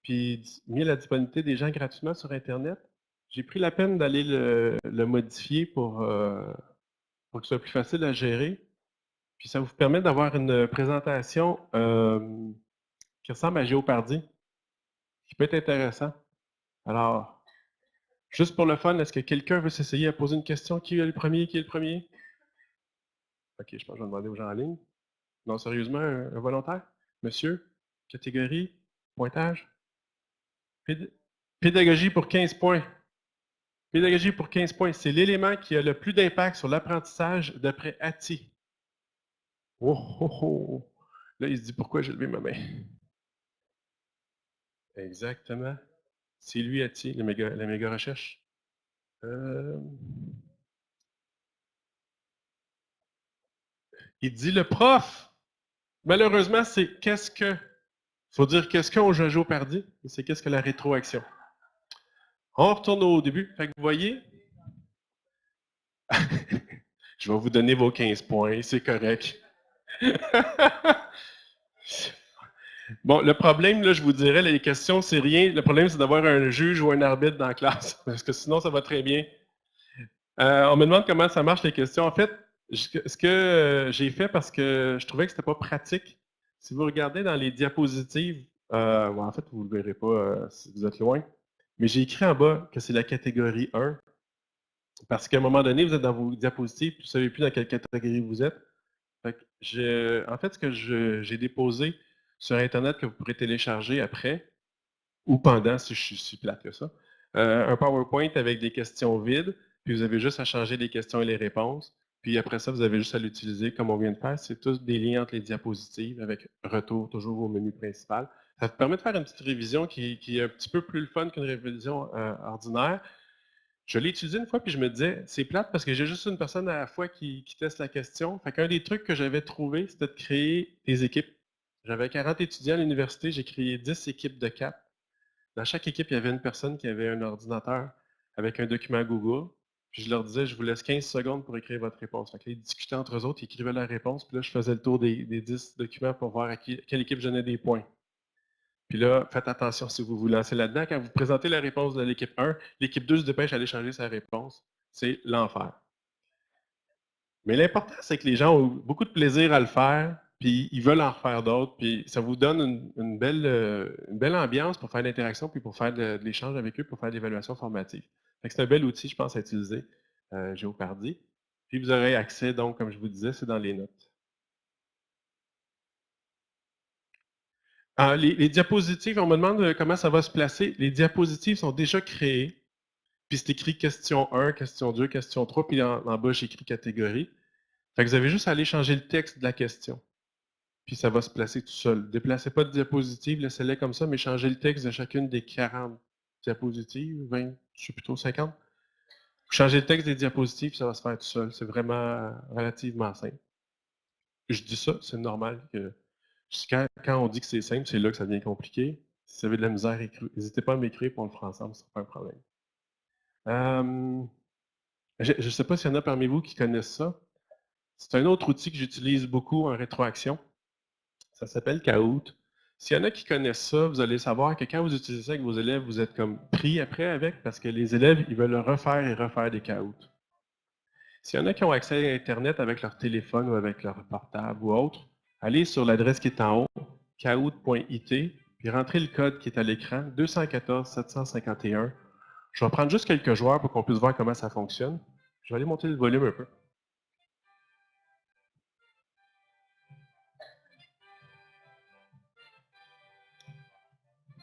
puis mis à la disponibilité des gens gratuitement sur Internet. J'ai pris la peine d'aller le modifier pour que ce soit plus facile à gérer. Puis ça vous permet d'avoir une présentation qui ressemble à Géopardy, qui peut être intéressant. Alors, juste pour le fun, est-ce que quelqu'un veut s'essayer à poser une question? Qui est le premier? Qui est le premier? OK, je pense que je vais demander aux gens en ligne. Non, sérieusement, un volontaire? Monsieur? Catégorie? Pointage? Pédagogie pour 15 points. Pédagogie pour 15 points, c'est l'élément qui a le plus d'impact sur l'apprentissage d'après Atti. Oh, oh, oh. Là, il se dit pourquoi j'ai levé ma main. Exactement. C'est lui, Atti, la méga recherche. Euh, Il dit le prof. Malheureusement, c'est qu'est-ce que. Il faut dire qu'est-ce qu'on joue au pardi, et c'est qu'est-ce que la rétroaction. On retourne au début. Fait que vous voyez, je vais vous donner vos 15 points, c'est correct. Bon, le problème, là, je vous dirais, les questions, c'est rien. Le problème, c'est d'avoir un juge ou un arbitre dans la classe, parce que sinon, ça va très bien. On me demande comment ça marche les questions. En fait, ce que j'ai fait parce que je trouvais que c'était pas pratique. Si vous regardez dans les diapositives, en fait, vous ne le verrez pas si vous êtes loin, mais j'ai écrit en bas que c'est la catégorie 1, parce qu'à un moment donné, vous êtes dans vos diapositives, puis vous ne savez plus dans quelle catégorie vous êtes. Fait que en fait, ce que j'ai déposé sur Internet que vous pourrez télécharger après, ou pendant, si je suis si plate que ça, un PowerPoint avec des questions vides, puis vous avez juste à changer les questions et les réponses. Puis après ça, vous avez juste à l'utiliser comme on vient de faire. C'est tous des liens entre les diapositives avec retour toujours au menu principal. Ça vous permet de faire une petite révision qui est un petit peu plus le fun qu'une révision ordinaire. Je l'ai utilisé une fois, puis je me disais, c'est plate parce que j'ai juste une personne à la fois qui teste la question. Fait qu'un des trucs que j'avais trouvé, c'était de créer des équipes. J'avais 40 étudiants à l'université, j'ai créé 10 équipes de 4. Dans chaque équipe, il y avait une personne qui avait un ordinateur avec un document Google. Puis je leur disais, je vous laisse 15 secondes pour écrire votre réponse. Fait que là, ils discutaient entre eux autres, ils écrivaient la réponse, puis là, je faisais le tour des 10 documents pour voir à quelle équipe je donnais des points. Puis là, faites attention si vous vous lancez là-dedans. Quand vous présentez la réponse de l'équipe 1, l'équipe 2 se dépêche d'aller changer sa réponse. C'est l'enfer. Mais l'important, c'est que les gens ont beaucoup de plaisir à le faire, puis ils veulent en refaire d'autres, puis ça vous donne une belle ambiance pour faire de l'interaction, puis pour faire de l'échange avec eux, pour faire de l'évaluation formative. Fait que c'est un bel outil, je pense, à utiliser, Géopardy. Puis vous aurez accès, donc, comme je vous disais, c'est dans les notes. Ah, les diapositives, on me demande comment ça va se placer. Les diapositives sont déjà créées, puis c'est écrit question 1, question 2, question 3, puis en bas, j'ai écrit catégorie. Fait que vous avez juste à aller changer le texte de la question. Puis ça va se placer tout seul. Déplacez pas de diapositive, laissez-les comme ça, mais changez le texte de chacune des 40 diapositives, 20, je suis plutôt 50. Vous changez le texte des diapositives, ça va se faire tout seul. C'est vraiment relativement simple. Je dis ça, c'est normal que quand on dit que c'est simple, c'est là que ça devient compliqué. Si vous avez de la misère, n'hésitez pas à m'écrire pour on le fera ensemble, ce sera pas un problème. Je ne sais pas s'il y en a parmi vous qui connaissent ça. C'est un autre outil que j'utilise beaucoup en rétroaction. Ça s'appelle Kahoot. S'il y en a qui connaissent ça, vous allez savoir que quand vous utilisez ça avec vos élèves, vous êtes comme pris après avec parce que les élèves, ils veulent refaire et refaire des Kahoot. S'il y en a qui ont accès à Internet avec leur téléphone ou avec leur portable ou autre, allez sur l'adresse qui est en haut, kahoot.it, puis rentrez le code qui est à l'écran, 214 751. Je vais prendre juste quelques joueurs pour qu'on puisse voir comment ça fonctionne. Je vais aller monter le volume un peu.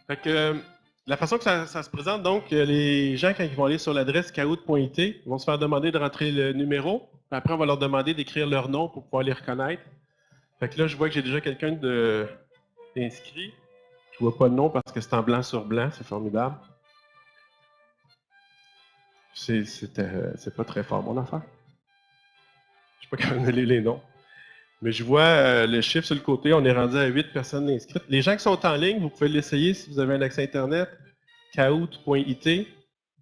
Fait que, la façon que ça se présente, donc, les gens, quand ils vont aller sur l'adresse kahoot.it, vont se faire demander de rentrer le numéro. Puis après, on va leur demander d'écrire leur nom pour pouvoir les reconnaître. Fait que là, je vois que j'ai déjà quelqu'un d'inscrit. Je vois pas le nom parce que c'est en blanc sur blanc, c'est formidable. C'est pas très fort, mon affaire. Je sais pas comment donner les noms. Mais je vois le chiffre sur le côté, on est rendu à 8 personnes inscrites. Les gens qui sont en ligne, vous pouvez l'essayer si vous avez un accès Internet, kahoot.it.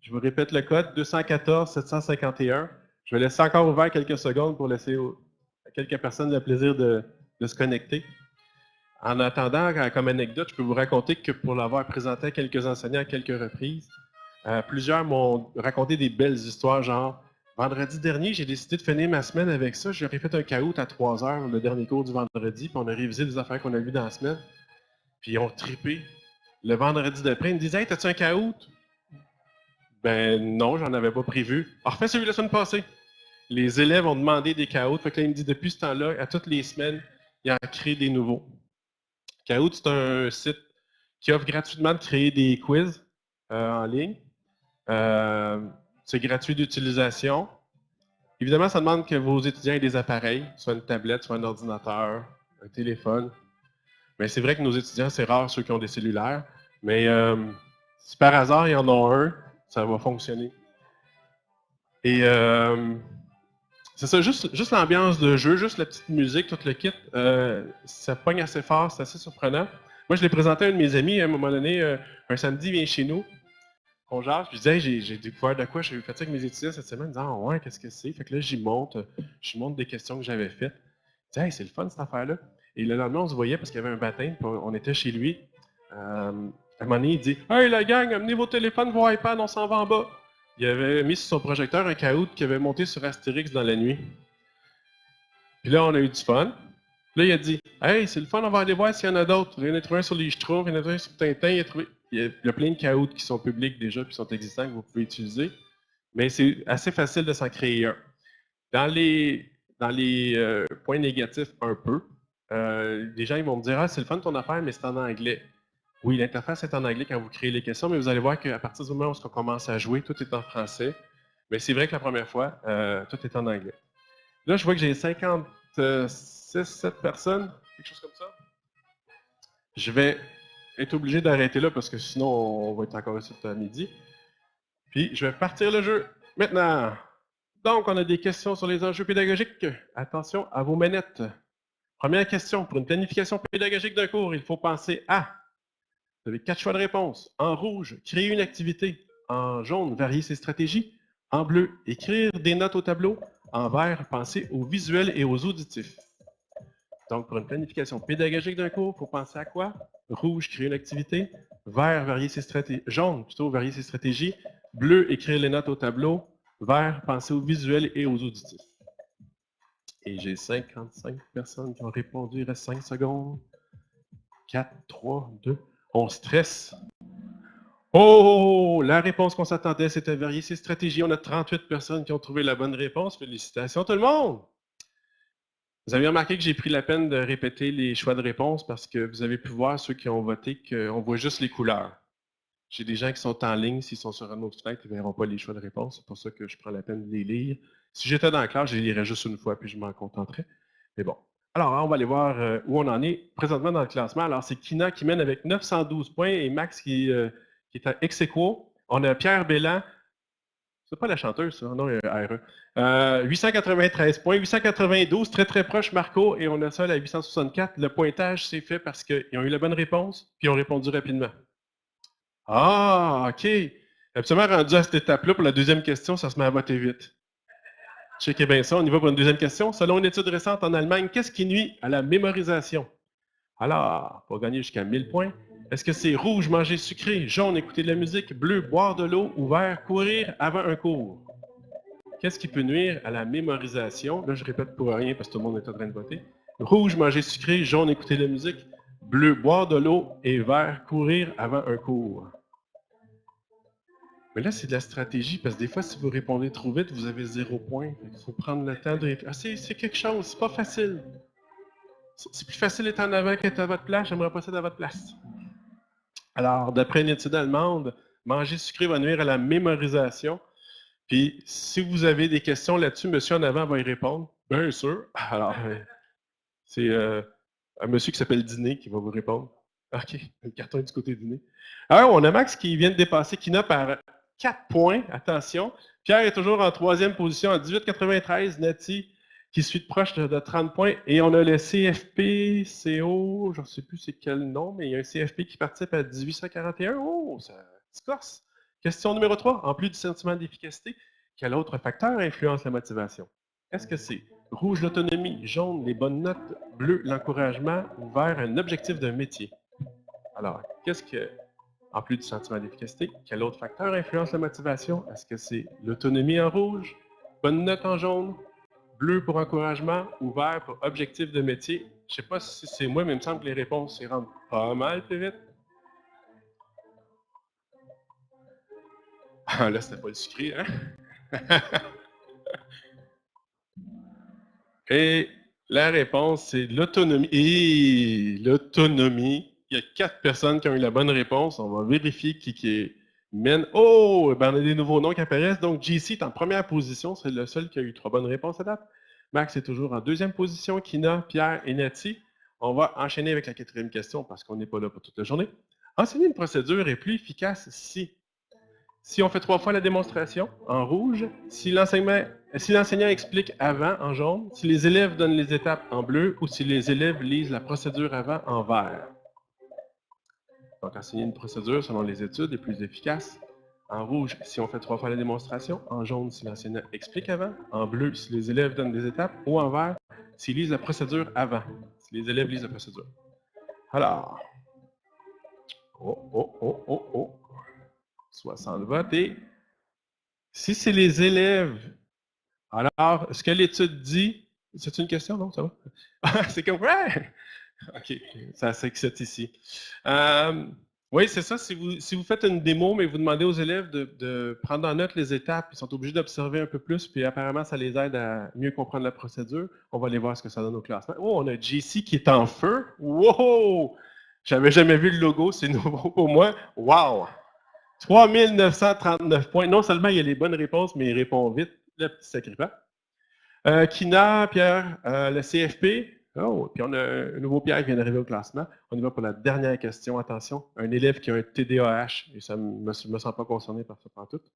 Je vous répète le code, 214 751. Je vais laisser encore ouvert quelques secondes pour laisser à quelques personnes le plaisir de se connecter. En attendant, comme anecdote, je peux vous raconter que pour l'avoir présenté à quelques enseignants à quelques reprises, plusieurs m'ont raconté des belles histoires, genre vendredi dernier, j'ai décidé de finir ma semaine avec ça. J'aurais fait un Kahoot à 3 heures, le dernier cours du vendredi, puis on a révisé des affaires qu'on a vues dans la semaine. Puis ils ont trippé. Le vendredi d'après, ils me disaient: Hey, t'as-tu un Kahoot? Ben non, j'en avais pas prévu. Alors, refais celui de la semaine passée. Les élèves ont demandé des Kahoot. Fait que là, il me dit depuis ce temps-là, à toutes les semaines, il a créé des nouveaux. Kahoot, c'est un site qui offre gratuitement de créer des quiz en ligne. C'est gratuit d'utilisation. Évidemment, ça demande que vos étudiants aient des appareils, soit une tablette, soit un ordinateur, un téléphone. Mais c'est vrai que nos étudiants, c'est rare ceux qui ont des cellulaires. Mais si par hasard, ils en ont un, ça va fonctionner. Et c'est ça, juste l'ambiance de jeu, juste la petite musique, tout le kit, ça pogne assez fort, c'est assez surprenant. Moi, je l'ai présenté à un de mes amis à un moment donné, un samedi, il vient chez nous, on jase, puis je disais: Hey, j'ai découvert de quoi, j'ai fait ça avec mes étudiants cette semaine, disant: Ah ouais, qu'est-ce que c'est? Fait que là, j'y monte des questions que j'avais faites. Je dis: Hey, c'est le fun cette affaire-là. Et le lendemain, on se voyait parce qu'il y avait un baptême, puis on était chez lui. À un moment donné, il dit: Hey, la gang, amenez vos téléphones, vos iPads, on s'en va en bas. Il avait mis sur son projecteur un Kahoot qui avait monté sur Astérix dans la nuit. Puis là, on a eu du fun. Puis là, il a dit: Hey, c'est le fun, on va aller voir s'il y en a d'autres. Il y en a trouvé un sur les Schtroumpfs, il y en a trouvé un sur Tintin. Il y a plein de Kahoot qui sont publics déjà, puis sont existants, que vous pouvez utiliser. Mais c'est assez facile de s'en créer un. Dans les points négatifs, un peu, les gens ils vont me dire: Ah, c'est le fun ton affaire, mais c'est en anglais. Oui, l'interface est en anglais quand vous créez les questions, mais vous allez voir qu'à partir du moment où on commence à jouer, tout est en français. Mais c'est vrai que la première fois, tout est en anglais. Là, je vois que j'ai 56, 7 personnes, quelque chose comme ça. Je vais être obligé d'arrêter là parce que sinon, on va être encore ici à midi. Puis, je vais partir le jeu maintenant. Donc, on a des questions sur les enjeux pédagogiques. Attention à vos manettes. Première question. Pour une planification pédagogique d'un cours, il faut penser à... Vous avez 4 choix de réponse. En rouge, créer une activité. En jaune, varier ses stratégies. En bleu, écrire des notes au tableau. En vert, penser aux visuels et aux auditifs. Donc, pour une planification pédagogique d'un cours, il faut penser à quoi? Rouge, créer une activité. Vert, varier ses stratégies. Jaune, plutôt, varier ses stratégies. Bleu, écrire les notes au tableau. Vert, penser aux visuels et aux auditifs. Et j'ai 55 personnes qui ont répondu. Il reste 5 secondes. 4, 3, 2. On stresse. Oh! La réponse qu'on s'attendait, c'était varier ses stratégies. On a 38 personnes qui ont trouvé la bonne réponse. Félicitations tout le monde! Vous avez remarqué que j'ai pris la peine de répéter les choix de réponse parce que vous avez pu voir, ceux qui ont voté, qu'on voit juste les couleurs. J'ai des gens qui sont en ligne, s'ils sont sur un autre fenêtre, ils ne verront pas les choix de réponse. C'est pour ça que je prends la peine de les lire. Si j'étais dans la classe, je les lirais juste une fois, puis je m'en contenterais. Mais bon. Alors, on va aller voir où on en est présentement dans le classement. Alors, c'est Kina qui mène avec 912 points et Max qui est à ex aequo. On a Pierre Bellan. C'est pas la chanteuse, ça, non, RE. 893 points, 892, très très proche Marco, et on a ça à 864. Le pointage s'est fait parce qu'ils ont eu la bonne réponse, puis ils ont répondu rapidement. Ah, OK. Absolument rendu à cette étape-là, pour la deuxième question, ça se met à voter vite. Checkez bien ça, on y va pour une deuxième question. Selon une étude récente en Allemagne, qu'est-ce qui nuit à la mémorisation? Alors, pour gagner jusqu'à 1000 points, est-ce que c'est rouge, manger sucré, jaune, écouter de la musique, bleu, boire de l'eau ou vert, courir avant un cours? Qu'est-ce qui peut nuire à la mémorisation? Là, je répète pour rien parce que tout le monde est en train de voter. Rouge, manger sucré, jaune, écouter de la musique, bleu, boire de l'eau et vert, courir avant un cours. Mais là, c'est de la stratégie parce que des fois, si vous répondez trop vite, vous avez 0 point. Il faut prendre le temps de répondre. Ah, c'est quelque chose, c'est pas facile. C'est plus facile d'être en avant qu'être à votre place. J'aimerais pas ça à votre place. Alors, d'après une étude allemande, manger sucré va nuire à la mémorisation. Puis, si vous avez des questions là-dessus, monsieur en avant va y répondre. Bien sûr. Alors, c'est un monsieur qui s'appelle Diné qui va vous répondre. OK, le carton est du côté Diné. Alors, on a Max qui vient de dépasser Kina par 4 points. Attention. Pierre est toujours en 3e position à 18,93. Nati qui suit de proche de 30 points. Et on a le CFP, CO, je ne sais plus c'est quel nom, mais il y a un CFP qui participe à 1841. Oh, ça se corse. Question numéro 3. En plus du sentiment d'efficacité, quel autre facteur influence la motivation? Est-ce que c'est rouge l'autonomie, jaune les bonnes notes, bleu l'encouragement ou vert un objectif d'un métier? Alors, qu'est-ce que, en plus du sentiment d'efficacité, quel autre facteur influence la motivation? Est-ce que c'est l'autonomie en rouge, bonne note en jaune, bleu pour encouragement ou vert pour objectif de métier? Je ne sais pas si c'est moi, mais il me semble que les réponses s'y rendent pas mal plus vite. Ah, là, c'était pas le sucré, hein? Et la réponse, c'est l'autonomie. Et l'autonomie, il y a 4 personnes qui ont eu la bonne réponse. On va vérifier qui mène. Oh, ben on a des nouveaux noms qui apparaissent. Donc, JC est en première position. C'est le seul qui a eu 3 bonnes réponses à date. Max est toujours en 2e position. Kina, Pierre et Nati. On va enchaîner avec la 4e question parce qu'on n'est pas là pour toute la journée. Enseigner une procédure est plus efficace si on fait 3 fois la démonstration, en rouge, si l'enseignant explique avant, en jaune, si les élèves donnent les étapes, en bleu, ou si les élèves lisent la procédure avant, en vert. Donc, enseigner une procédure, selon les études, est plus efficace. En rouge, si on fait 3 fois la démonstration, en jaune, si l'enseignant explique avant, en bleu, si les élèves donnent des étapes, ou en vert, s'ils lisent la procédure avant, si les élèves lisent la procédure. Alors, 60 votes et si c'est les élèves, alors, ce que l'étude dit, c'est une question, non? Ça va? C'est comme, ouais! OK, ça s'excite ici. Oui, c'est ça. Si vous faites une démo, mais vous demandez aux élèves de prendre en note les étapes, ils sont obligés d'observer un peu plus, puis apparemment, ça les aide à mieux comprendre la procédure. On va aller voir ce que ça donne au classement. Oh, on a JC qui est en feu. Wow! J'avais jamais vu le logo, c'est nouveau pour moi. Wow! 3939 points. Non seulement il y a les bonnes réponses, mais il répond vite. Le petit sacrifice. Kina, Pierre, le CFP, Oh, puis on a un nouveau Pierre qui vient d'arriver au classement. On y va pour la dernière question. Attention, un élève qui a un TDAH, et ça ne me sens pas concerné par ça pantoute.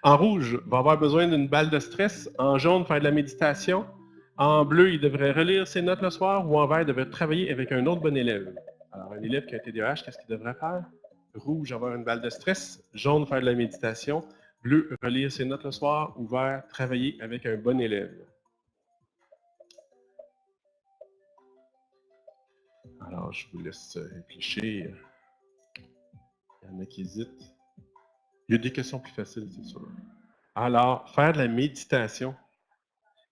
En rouge, va avoir besoin d'une balle de stress. En jaune, faire de la méditation. En bleu, il devrait relire ses notes le soir. Ou en vert, il devrait travailler avec un autre bon élève. Alors, un élève qui a un TDAH, qu'est-ce qu'il devrait faire? Rouge, avoir une balle de stress. Jaune, faire de la méditation. Bleu, relire ses notes le soir. Ou vert, travailler avec un bon élève. Alors, je vous laisse réfléchir. Il y en a qui hésitent. Il y a des questions plus faciles, c'est sûr. Alors, faire de la méditation.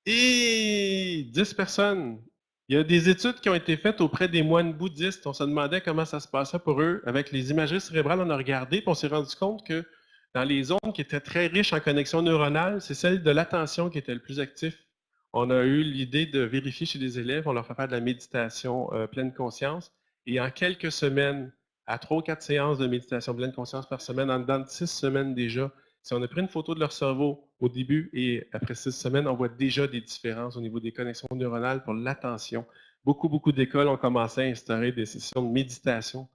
Et 10 personnes. Il y a des études qui ont été faites auprès des moines bouddhistes. On se demandait comment ça se passait pour eux. Avec les imageries cérébrales, on a regardé et on s'est rendu compte que dans les zones qui étaient très riches en connexion neuronale, c'est celle de l'attention qui était le plus actif. On a eu l'idée de vérifier chez des élèves, on leur fait faire de la méditation pleine conscience. Et en quelques semaines, à 3 ou 4 séances de méditation pleine conscience par semaine, en dedans de 6 semaines déjà, si on a pris une photo de leur cerveau au début et après 6 semaines, on voit déjà des différences au niveau des connexions neuronales pour l'attention. Beaucoup d'écoles ont commencé à instaurer des sessions de méditation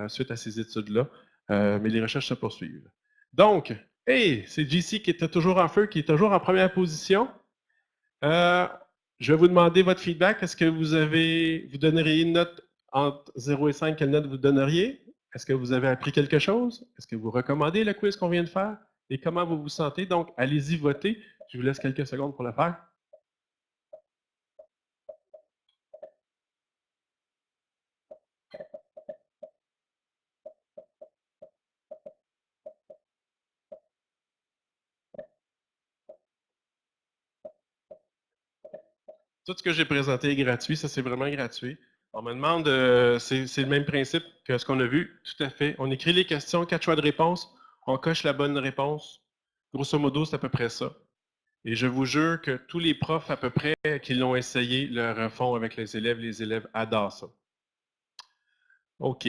suite à ces études-là, mais les recherches se poursuivent. Donc, hey, c'est JC qui était toujours en feu, qui est toujours en première position. Je vais vous demander votre feedback. Est-ce que vous donneriez une note entre 0 et 5? Quelle note vous donneriez? Est-ce que vous avez appris quelque chose? Est-ce que vous recommandez le quiz qu'on vient de faire? Et comment vous vous sentez? Donc, allez-y voter. Je vous laisse quelques secondes pour le faire. Tout ce que j'ai présenté est gratuit. Ça, c'est vraiment gratuit. On me demande, c'est le même principe que ce qu'on a vu. Tout à fait. On écrit les questions, 4 choix de réponse. On coche la bonne réponse. Grosso modo, c'est à peu près ça. Et je vous jure que tous les profs à peu près qui l'ont essayé le refont avec les élèves adorent ça. OK.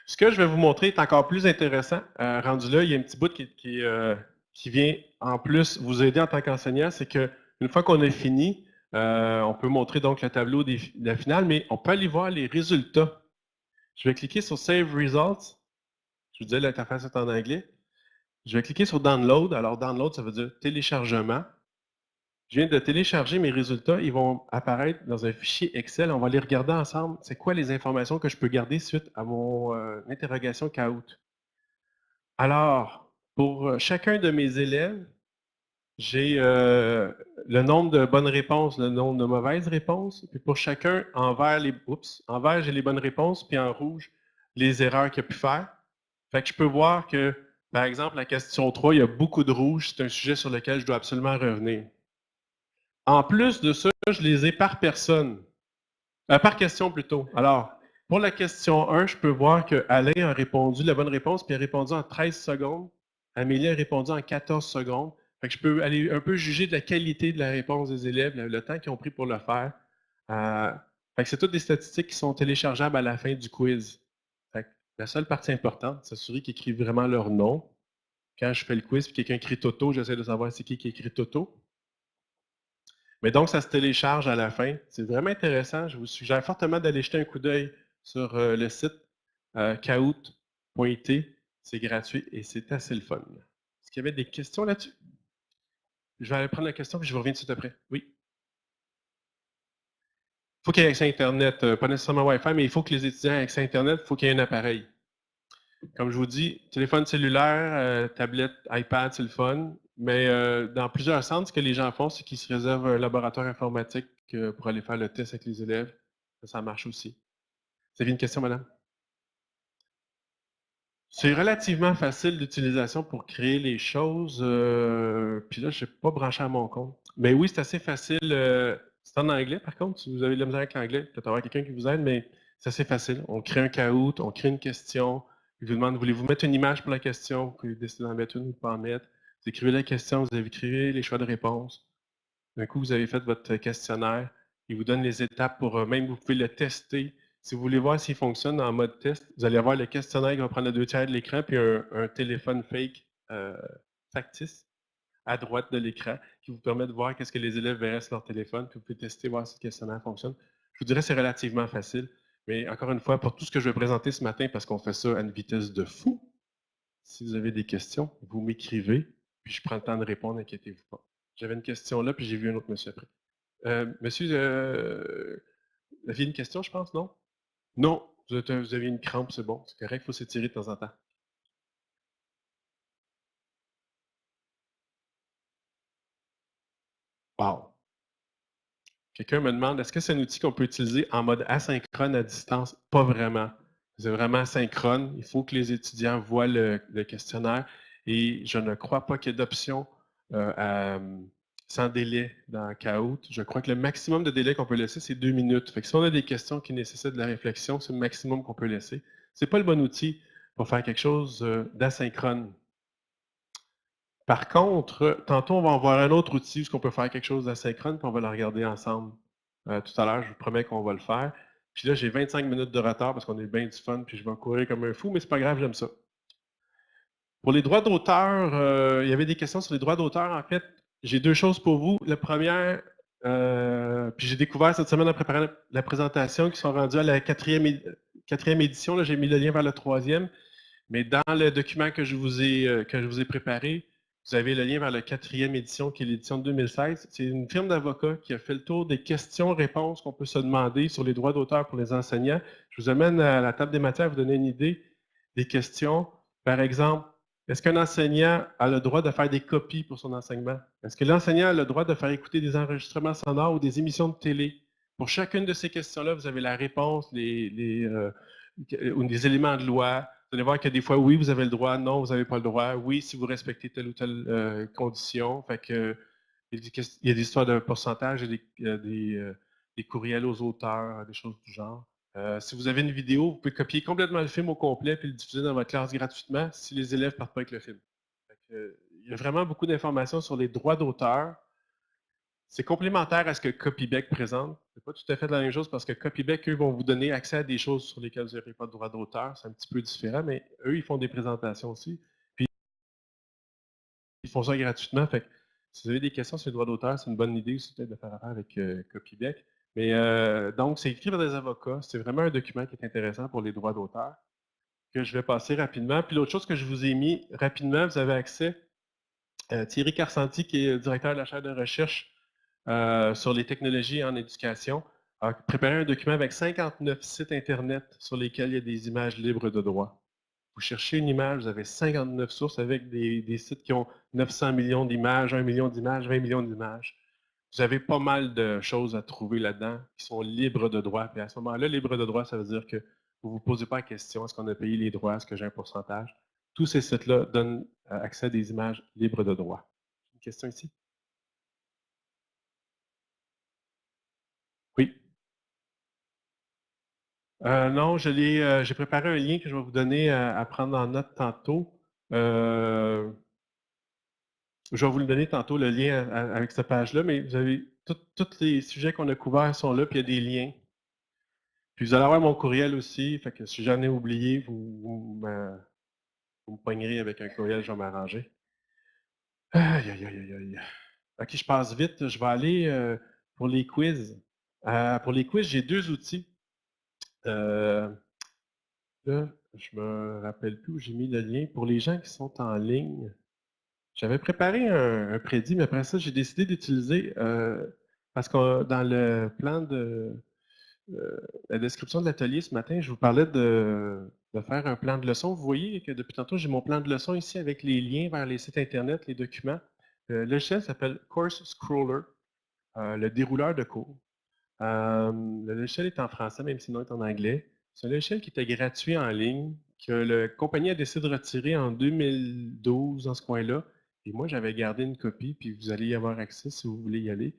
Ce que je vais vous montrer est encore plus intéressant. Rendu là, il y a un petit bout qui vient en plus vous aider en tant qu'enseignant, c'est qu'une fois qu'on a fini, on peut montrer donc le tableau de la finale, mais on peut aller voir les résultats. Je vais cliquer sur Save Results. Je vous disais, l'interface est en anglais. Je vais cliquer sur Download. Alors, Download, ça veut dire téléchargement. Je viens de télécharger mes résultats. Ils vont apparaître dans un fichier Excel. On va les regarder ensemble. C'est quoi les informations que je peux garder suite à mon interrogation Kahoot? Alors, pour chacun de mes élèves, j'ai le nombre de bonnes réponses, le nombre de mauvaises réponses. Puis pour chacun, en vert, j'ai les bonnes réponses, puis en rouge, les erreurs qu'il a pu faire. Fait que je peux voir que, par exemple, la question 3, il y a beaucoup de rouge. C'est un sujet sur lequel je dois absolument revenir. En plus de ça, je les ai par personne. Par question plutôt. Alors, pour la question 1, je peux voir que Alain a répondu la bonne réponse, puis il a répondu en 13 secondes. Amélie a répondu en 14 secondes. Fait que je peux aller un peu juger de la qualité de la réponse des élèves, le temps qu'ils ont pris pour le faire. Fait que c'est toutes des statistiques qui sont téléchargeables à la fin du quiz. Fait que la seule partie importante, c'est s'assurer qu'ils écrivent vraiment leur nom. Quand je fais le quiz et quelqu'un écrit Toto, j'essaie de savoir c'est qui écrit Toto. Mais donc, ça se télécharge à la fin. C'est vraiment intéressant. Je vous suggère fortement d'aller jeter un coup d'œil sur le site kahoot.it. C'est gratuit et c'est assez le fun. Est-ce qu'il y avait des questions là-dessus? Je vais aller prendre la question et je vous reviens tout de suite après. Oui. Il faut qu'il y ait accès à Internet, pas nécessairement Wi-Fi, mais il faut que les étudiants aient accès à Internet, il faut qu'il y ait un appareil. Comme je vous dis, téléphone cellulaire, tablette, iPad, c'est le fun. Mais dans plusieurs centres, ce que les gens font, c'est qu'ils se réservent un laboratoire informatique pour aller faire le test avec les élèves. Ça marche aussi. Vous avez une question, madame? C'est relativement facile d'utilisation pour créer les choses. Puis là, je n'ai pas branché à mon compte. Mais oui, c'est assez facile. C'est en anglais, par contre. Si vous avez de la misère avec l'anglais, peut-être avoir quelqu'un qui vous aide, mais c'est assez facile. On crée un Kahoot, on crée une question. Il vous demande, voulez-vous mettre une image pour la question? Vous pouvez décider d'en mettre une ou de ne pas en mettre. Vous écrivez la question, vous avez écrit les choix de réponse. D'un coup, vous avez fait votre questionnaire. Il vous donne les étapes pour même, vous pouvez le tester. Si vous voulez voir s'il fonctionne en mode test, vous allez avoir le questionnaire qui va prendre le 2/3 de l'écran, puis un téléphone fake factice à droite de l'écran qui vous permet de voir qu'est-ce que les élèves verraient sur leur téléphone, puis vous pouvez tester, voir si le questionnaire fonctionne. Je vous dirais que c'est relativement facile. Mais encore une fois, pour tout ce que je vais présenter ce matin, parce qu'on fait ça à une vitesse de fou, si vous avez des questions, vous m'écrivez, puis je prends le temps de répondre, inquiétez-vous pas. J'avais une question là, puis j'ai vu un autre monsieur après. Monsieur, vous aviez une question, je pense, non? Non, vous avez une crampe, c'est bon, c'est correct, il faut s'étirer de temps en temps. Wow! Quelqu'un me demande, est-ce que c'est un outil qu'on peut utiliser en mode asynchrone à distance? Pas vraiment. C'est vraiment synchrone. Il faut que les étudiants voient le questionnaire et je ne crois pas qu'il y ait d'option sans délai dans Kahoot. Je crois que le maximum de délai qu'on peut laisser, c'est 2 minutes. Fait que si on a des questions qui nécessitent de la réflexion, c'est le maximum qu'on peut laisser. C'est pas le bon outil pour faire quelque chose d'asynchrone. Par contre, tantôt, on va en voir un autre outil où on peut faire quelque chose d'asynchrone, puis on va le regarder ensemble. Tout à l'heure, je vous promets qu'on va le faire. Puis là, j'ai 25 minutes de retard parce qu'on est bien du fun, puis je vais courir comme un fou, mais c'est pas grave, j'aime ça. Pour les droits d'auteur, il y avait des questions sur les droits d'auteur. En fait, j'ai 2 choses pour vous. La première, puis j'ai découvert cette semaine en préparant la présentation qui sont rendus à la quatrième édition. Là, j'ai mis le lien vers la 3e. Mais dans le document que je vous ai préparé, vous avez le lien vers la 4e édition, qui est l'édition de 2016. C'est une firme d'avocats qui a fait le tour des questions-réponses qu'on peut se demander sur les droits d'auteur pour les enseignants. Je vous amène à la table des matières, vous donner une idée des questions. Par exemple, est-ce qu'un enseignant a le droit de faire des copies pour son enseignement? Est-ce que l'enseignant a le droit de faire écouter des enregistrements sonores ou des émissions de télé? Pour chacune de ces questions-là, vous avez la réponse, ou des éléments de loi. Vous allez voir que des fois, oui, vous avez le droit, non, vous n'avez pas le droit. Oui, si vous respectez telle ou telle condition. Fait que, il y a des histoires de pourcentage, il y a des courriels aux auteurs, des choses du genre. Si vous avez une vidéo, vous pouvez copier complètement le film au complet puis le diffuser dans votre classe gratuitement si les élèves ne partent pas avec le film. Il y a vraiment beaucoup d'informations sur les droits d'auteur. C'est complémentaire à ce que Copybeck présente. C'est pas tout à fait la même chose parce que Copybeck, eux, vont vous donner accès à des choses sur lesquelles vous n'aurez pas de droit d'auteur. C'est un petit peu différent, mais eux, ils font des présentations aussi. Puis, ils font ça gratuitement. Fait que, si vous avez des questions sur les droits d'auteur, c'est une bonne idée aussi peut-être de faire affaire avec Copybeck. Mais donc, c'est écrit par des avocats. C'est vraiment un document qui est intéressant pour les droits d'auteur que je vais passer rapidement. Puis l'autre chose que je vous ai mis rapidement, vous avez accès à Thierry Carcenti, qui est directeur de la chaire de recherche sur les technologies en éducation, a préparé un document avec 59 sites Internet sur lesquels il y a des images libres de droit. Vous cherchez une image, vous avez 59 sources avec des sites qui ont 900 millions d'images, 1 million d'images, 20 millions d'images. Vous avez pas mal de choses à trouver là-dedans qui sont libres de droit. Puis à ce moment-là, libre de droit, ça veut dire que vous ne vous posez pas la question, est-ce qu'on a payé les droits, est-ce que j'ai un pourcentage? Tous ces sites-là donnent accès à des images libres de droit. Une question ici? Oui. Non, j'ai préparé un lien que je vais vous donner à prendre en note tantôt. Euh, je vais vous le donner tantôt, le lien avec cette page-là, mais vous avez tous les sujets qu'on a couverts sont là, puis il y a des liens. Puis vous allez avoir mon courriel aussi, fait que si j'en ai oublié, vous me pognerez avec un courriel, je vais m'arranger. Aïe, aïe, aïe, aïe, aïe. OK, je passe vite. Je vais aller pour les quiz. Pour les quiz, j'ai 2 outils. Euh, Là, je me rappelle plus où j'ai mis le lien. Pour les gens qui sont en ligne, j'avais préparé un prédit, mais après ça, j'ai décidé d'utiliser, parce que dans le plan de la description de l'atelier ce matin, je vous parlais de faire un plan de leçon. Vous voyez que depuis tantôt, j'ai mon plan de leçon ici avec les liens vers les sites Internet, les documents. Le logiciel s'appelle Course Scroller, le dérouleur de cours. Le logiciel est en français, même sinon il est en anglais. C'est un logiciel qui était gratuit en ligne, que la compagnie a décidé de retirer en 2012 dans ce coin-là. Et moi, j'avais gardé une copie, puis vous allez y avoir accès si vous voulez y aller.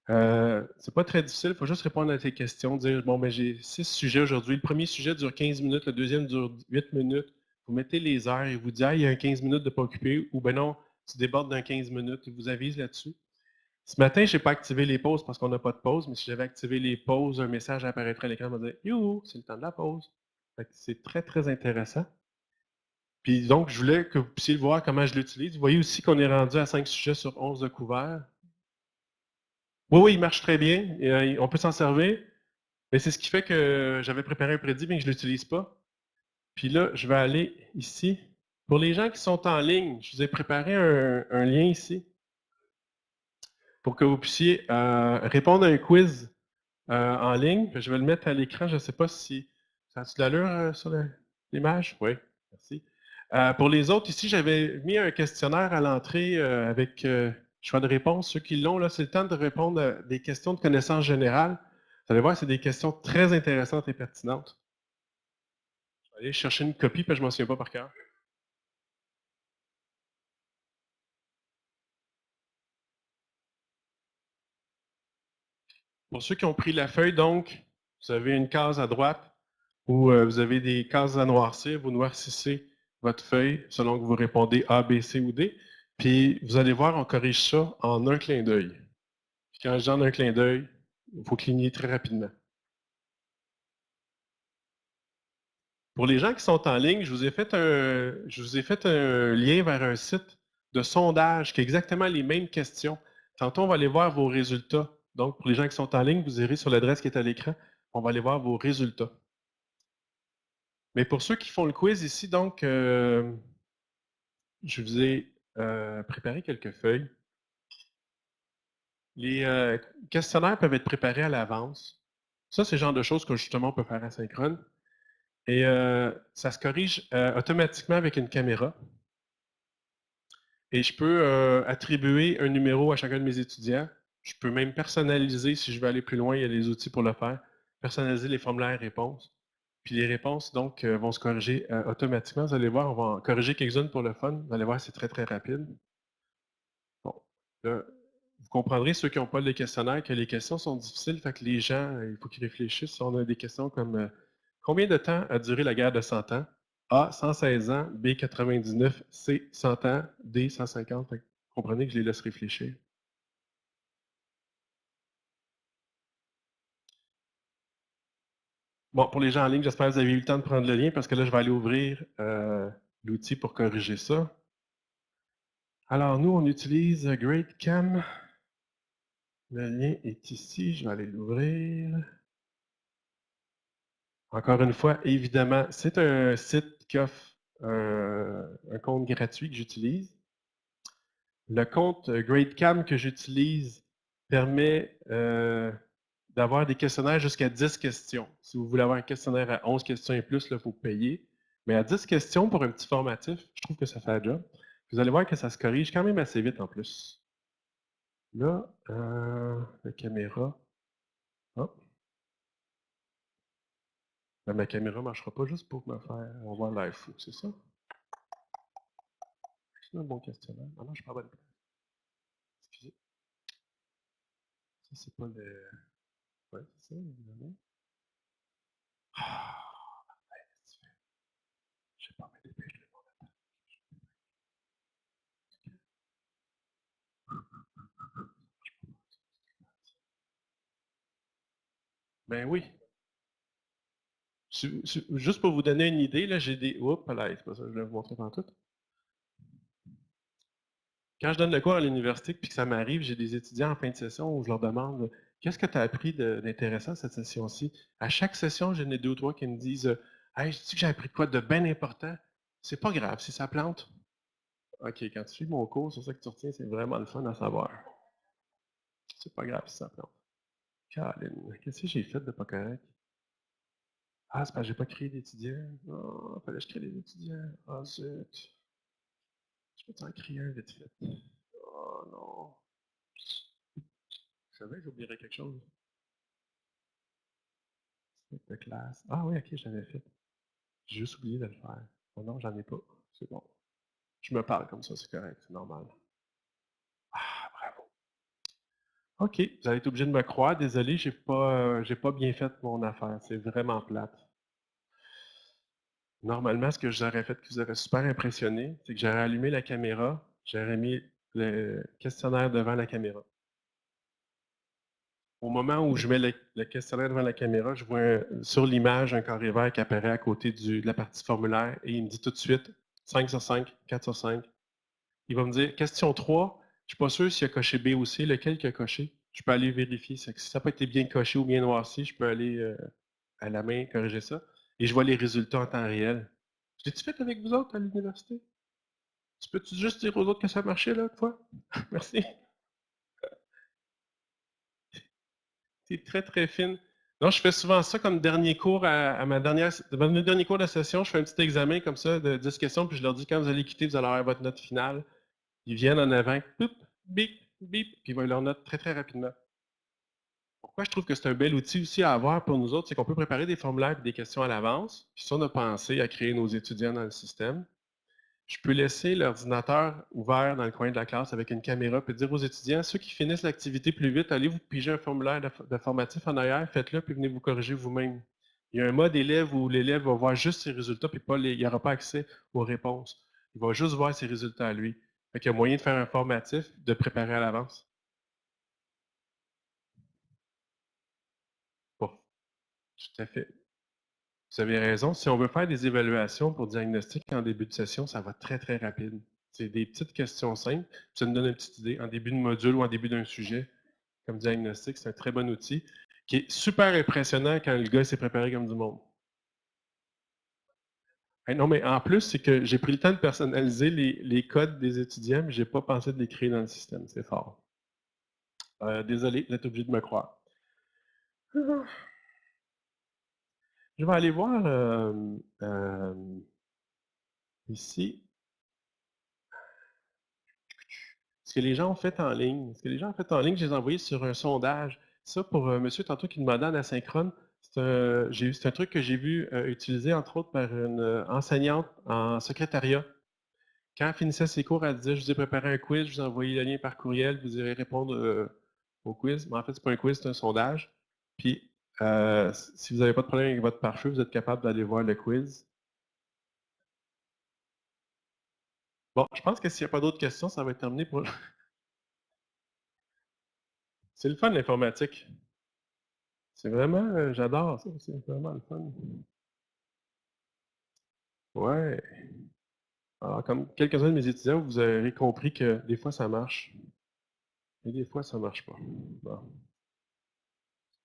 C'est pas très difficile, il faut juste répondre à tes questions, dire bon, ben j'ai 6 sujets aujourd'hui. Le premier sujet dure 15 minutes, le deuxième dure 8 minutes. Vous mettez les heures et vous dites, ah, il y a un 15 minutes de pas occupé, ou ben non, tu débordes d'un 15 minutes, il vous avise là-dessus. Ce matin, je n'ai pas activé les pauses parce qu'on n'a pas de pause, mais si j'avais activé les pauses, un message apparaîtrait à l'écran et me dire youhou, c'est le temps de la pause. C'est très, très intéressant. Puis donc, je voulais que vous puissiez voir comment je l'utilise. Vous voyez aussi qu'on est rendu à 5 sujets sur 11 de couverts. Oui, oui, il marche très bien. Et, on peut s'en servir. Mais c'est ce qui fait que j'avais préparé un prédit, mais que je ne l'utilise pas. Puis là, je vais aller ici. Pour les gens qui sont en ligne, je vous ai préparé un lien ici pour que vous puissiez répondre à un quiz en ligne. Je vais le mettre à l'écran. Je ne sais pas si ça a-tu de l'allure sur l'image? Oui, merci. Pour les autres, ici, j'avais mis un questionnaire à l'entrée avec choix de réponse. Ceux qui l'ont, là, c'est le temps de répondre à des questions de connaissances générales. Vous allez voir, c'est des questions très intéressantes et pertinentes. Je vais aller chercher une copie parce que je ne m'en souviens pas par cœur. Pour ceux qui ont pris la feuille, donc, vous avez une case à droite où vous avez des cases à noircir. Vous noircissez votre feuille selon que vous répondez A, B, C ou D. Puis vous allez voir, on corrige ça en un clin d'œil. Puis quand je dis en un clin d'œil, il faut cligner très rapidement. Pour les gens qui sont en ligne, je vous ai fait un lien vers un site de sondage qui a exactement les mêmes questions. Tantôt, on va aller voir vos résultats. Donc, pour les gens qui sont en ligne, vous irez sur l'adresse qui est à l'écran. On va aller voir vos résultats. Mais pour ceux qui font le quiz ici, donc, je vous ai préparé quelques feuilles. Les questionnaires peuvent être préparés à l'avance. Ça, c'est le genre de choses que justement on peut faire asynchrone. Et ça se corrige automatiquement avec une caméra. Et je peux attribuer un numéro à chacun de mes étudiants. Je peux même personnaliser, si je veux aller plus loin, il y a des outils pour le faire. Personnaliser les formulaires réponses. Puis les réponses, donc, vont se corriger automatiquement. Vous allez voir, on va en corriger quelques-unes pour le fun. Vous allez voir, c'est très, très rapide. Bon. Là, vous comprendrez, ceux qui n'ont pas le questionnaire, que les questions sont difficiles. Fait que les gens, il faut qu'ils réfléchissent. On a des questions comme combien de temps a duré la guerre de 100 ans? A, 116 ans. B, 99. C, 100 ans. D, 150. Fait que vous comprenez que je les laisse réfléchir. Bon, pour les gens en ligne, j'espère que vous avez eu le temps de prendre le lien parce que là, je vais aller ouvrir l'outil pour corriger ça. Alors, nous, on utilise GradeCam. Le lien est ici. Je vais aller l'ouvrir. Encore une fois, évidemment, c'est un site qui offre un compte gratuit que j'utilise. Le compte GradeCam que j'utilise permet d'avoir des questionnaires jusqu'à 10 questions. Si vous voulez avoir un questionnaire à 11 questions et plus, il faut payer. Mais à 10 questions pour un petit formatif, je trouve que ça fait un job. Vous allez voir que ça se corrige quand même assez vite en plus. Là, la caméra. Oh. Ben, ma caméra ne marchera pas juste pour me faire avoir l'air fou, c'est ça? C'est un bon questionnaire. Ah non, je ne suis pas bonne place. Excusez. Ça, c'est pas le. Ouais, c'est ça, évidemment. Ah, qu'est-ce que tu fais? Je sais pas, mais dépêche-le. Ben oui. Juste pour vous donner une idée, là, j'ai des. Oups, là, c'est pas ça, je vais vous montrer tantôt. Quand je donne le cours à l'université, puis que ça m'arrive, j'ai des étudiants en fin de session où je leur demande qu'est-ce que tu as appris d'intéressant cette session-ci? À chaque session, j'en ai deux ou trois qui me disent hey, je dis que j'ai appris quoi de bien important. C'est pas grave si ça plante. OK, quand tu suis mon cours, c'est ça que tu retiens, c'est vraiment le fun à savoir. C'est pas grave si ça plante. Caroline, qu'est-ce que j'ai fait de pas correct? Ah, c'est parce que j'ai pas créé d'étudiants. Oh, fallait que je crée des étudiants. Ah, zut. Je peux t'en créer un vite fait. Oh non. Je savais que j'oublierais quelque chose. De classe. Ah oui, ok, je l'avais fait. J'ai juste oublié de le faire. Oh non, j'en ai pas. C'est bon. Je me parle comme ça, c'est correct, c'est normal. Ah, bravo. OK, vous allez être obligé de me croire. Désolé, j'ai pas bien fait mon affaire. C'est vraiment plate. Normalement, ce que j'aurais fait qui vous aurait super impressionné, c'est que j'aurais allumé la caméra, j'aurais mis le questionnaire devant la caméra. Au moment où je mets le questionnaire devant la caméra, je vois sur l'image un carré vert qui apparaît à côté de la partie formulaire et il me dit tout de suite 5 sur 5, 4 sur 5. Il va me dire question 3, je ne suis pas sûr s'il a coché B ou C, lequel qu'il a coché. je peux aller vérifier. Si ça n'a pas été bien coché ou bien noirci, je peux aller à la main corriger ça. Et je vois les résultats en temps réel. Je l'ai-tu fait avec vous autres à l'université? Tu peux-tu juste dire aux autres que ça marchait, là, une fois? Merci. C'est très, très fine. Non, je fais souvent ça comme dernier cours à mon dernier cours de la session. Je fais un petit examen comme ça de 10 questions, puis je leur dis quand vous allez quitter, vous allez avoir votre note finale. Ils viennent en avant, bip, bip, bip, puis ils voient leur note très, très rapidement. Pourquoi je trouve que c'est un bel outil aussi à avoir pour nous autres, c'est qu'on peut préparer des formulaires et des questions à l'avance. Puis si on a pensé à créer nos étudiants dans le système, je peux laisser l'ordinateur ouvert dans le coin de la classe avec une caméra et dire aux étudiants, ceux qui finissent l'activité plus vite, allez vous piger un formulaire de formatif en arrière, faites-le, puis venez vous corriger vous-même. Il y a un mode élève où l'élève va voir juste ses résultats, puis il n'aura pas accès aux réponses. Il va juste voir ses résultats à lui. Fait qu'il y a moyen de faire un formatif, de préparer à l'avance. Bon, tout à fait. Vous avez raison. Si on veut faire des évaluations pour diagnostic en début de session, ça va très, très rapide. C'est des petites questions simples. Ça nous donne une petite idée. En début de module ou en début d'un sujet, comme diagnostic, c'est un très bon outil qui est super impressionnant quand le gars s'est préparé comme du monde. Hey, non, mais en plus, c'est que j'ai pris le temps de personnaliser les codes des étudiants, mais je n'ai pas pensé de les créer dans le système. C'est fort. Désolé, vous êtes obligé de me croire. Je vais aller voir ici ce que les gens ont fait en ligne. Ce que les gens ont fait en ligne, je les ai envoyés sur un sondage. Ça, pour monsieur tantôt qui demandait en asynchrone, c'est un truc que j'ai vu utilisé entre autres par une enseignante en secrétariat. Quand elle finissait ses cours, elle disait, je vous ai préparé un quiz, je vous ai envoyé le lien par courriel, vous irez répondre au quiz. Mais en fait, c'est pas un quiz, c'est un sondage. Puis, si vous n'avez pas de problème avec votre pare-feu, vous êtes capable d'aller voir le quiz. Bon, je pense que s'il n'y a pas d'autres questions, ça va être terminé pour... C'est le fun, l'informatique. C'est vraiment, j'adore ça, c'est vraiment le fun. Ouais. Alors, comme quelques-uns de mes étudiants, vous avez compris que des fois ça marche et des fois ça marche pas. Bon,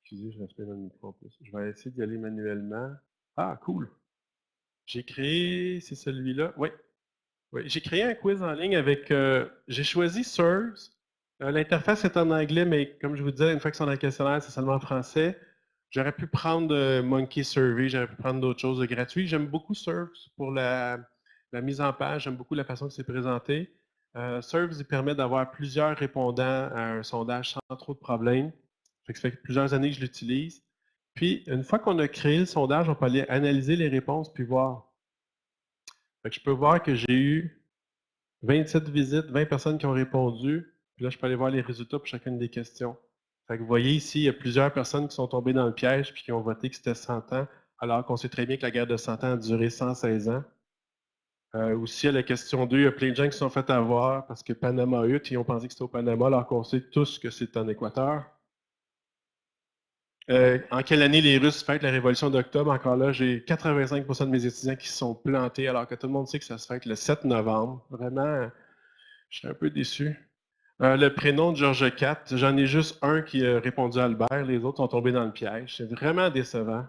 excusez, je respecte le micro en plus. Je vais essayer d'y aller manuellement. Ah, cool. J'ai créé, c'est celui-là. Oui, oui. J'ai créé un quiz en ligne avec, j'ai choisi SURS. L'interface est en anglais, mais comme je vous disais, une fois qu'ils sont dans le questionnaire, c'est seulement en français. J'aurais pu prendre Monkey Survey, j'aurais pu prendre d'autres choses de gratuits. J'aime beaucoup Serves pour la mise en page, j'aime beaucoup la façon que c'est présenté. Serves, il permet d'avoir plusieurs répondants à un sondage sans trop de problèmes. Ça fait plusieurs années que je l'utilise. Puis, une fois qu'on a créé le sondage, on peut aller analyser les réponses puis voir. Fait que je peux voir que j'ai eu 27 visites, 20 personnes qui ont répondu. Puis là, je peux aller voir les résultats pour chacune des questions. Fait que vous voyez ici, il y a plusieurs personnes qui sont tombées dans le piège puis qui ont voté que c'était 100 ans, alors qu'on sait très bien que la guerre de 100 ans a duré 116 ans. Aussi, à la question 2, il y a plein de gens qui se sont fait avoir parce que Panama Hut, ils ont pensé que c'était au Panama, alors qu'on sait tous que c'est en Équateur. En quelle année les Russes fêtent la révolution d'octobre? Encore là, j'ai 85% de mes étudiants qui se sont plantés, alors que tout le monde sait que ça se fête le 7 novembre. Vraiment, je suis un peu déçu. Le prénom de Georges IV, j'en ai juste un qui a répondu Albert, les autres sont tombés dans le piège. C'est vraiment décevant.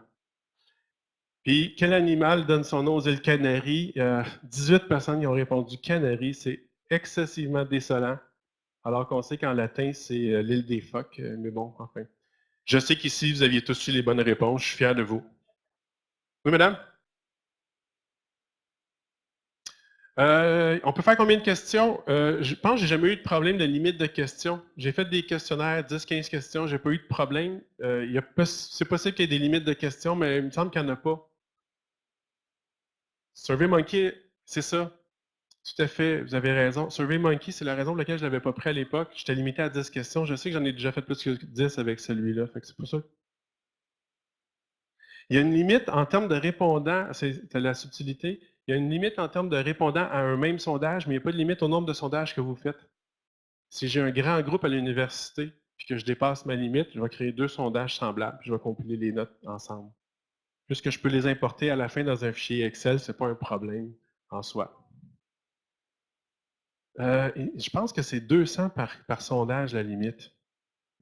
Puis, quel animal donne son nom aux îles Canaries? 18 personnes qui ont répondu Canaries. C'est excessivement désolant, alors qu'on sait qu'en latin, c'est l'île des phoques. Mais bon, enfin. Je sais qu'ici, vous aviez tous eu les bonnes réponses. Je suis fier de vous. Oui, madame? On peut faire combien de questions? Je pense que j'ai jamais eu de problème de limite de questions. J'ai fait des questionnaires, 10-15 questions, j'ai pas eu de problème. C'est possible qu'il y ait des limites de questions, mais il me semble qu'il n'y en a pas. SurveyMonkey, c'est ça. Tout à fait, vous avez raison. SurveyMonkey, c'est la raison pour laquelle je ne l'avais pas pris à l'époque. J'étais limité à 10 questions. Je sais que j'en ai déjà fait plus que 10 avec celui-là. C'est pour ça. Il y a une limite en termes de répondants, c'est la subtilité. Il y a une limite en termes de répondants à un même sondage, mais il n'y a pas de limite au nombre de sondages que vous faites. Si j'ai un grand groupe à l'université puis que je dépasse ma limite, je vais créer 2 sondages semblables, puis je vais compiler les notes ensemble. Puisque je peux les importer à la fin dans un fichier Excel, ce n'est pas un problème en soi. Je pense que c'est 200 par sondage la limite.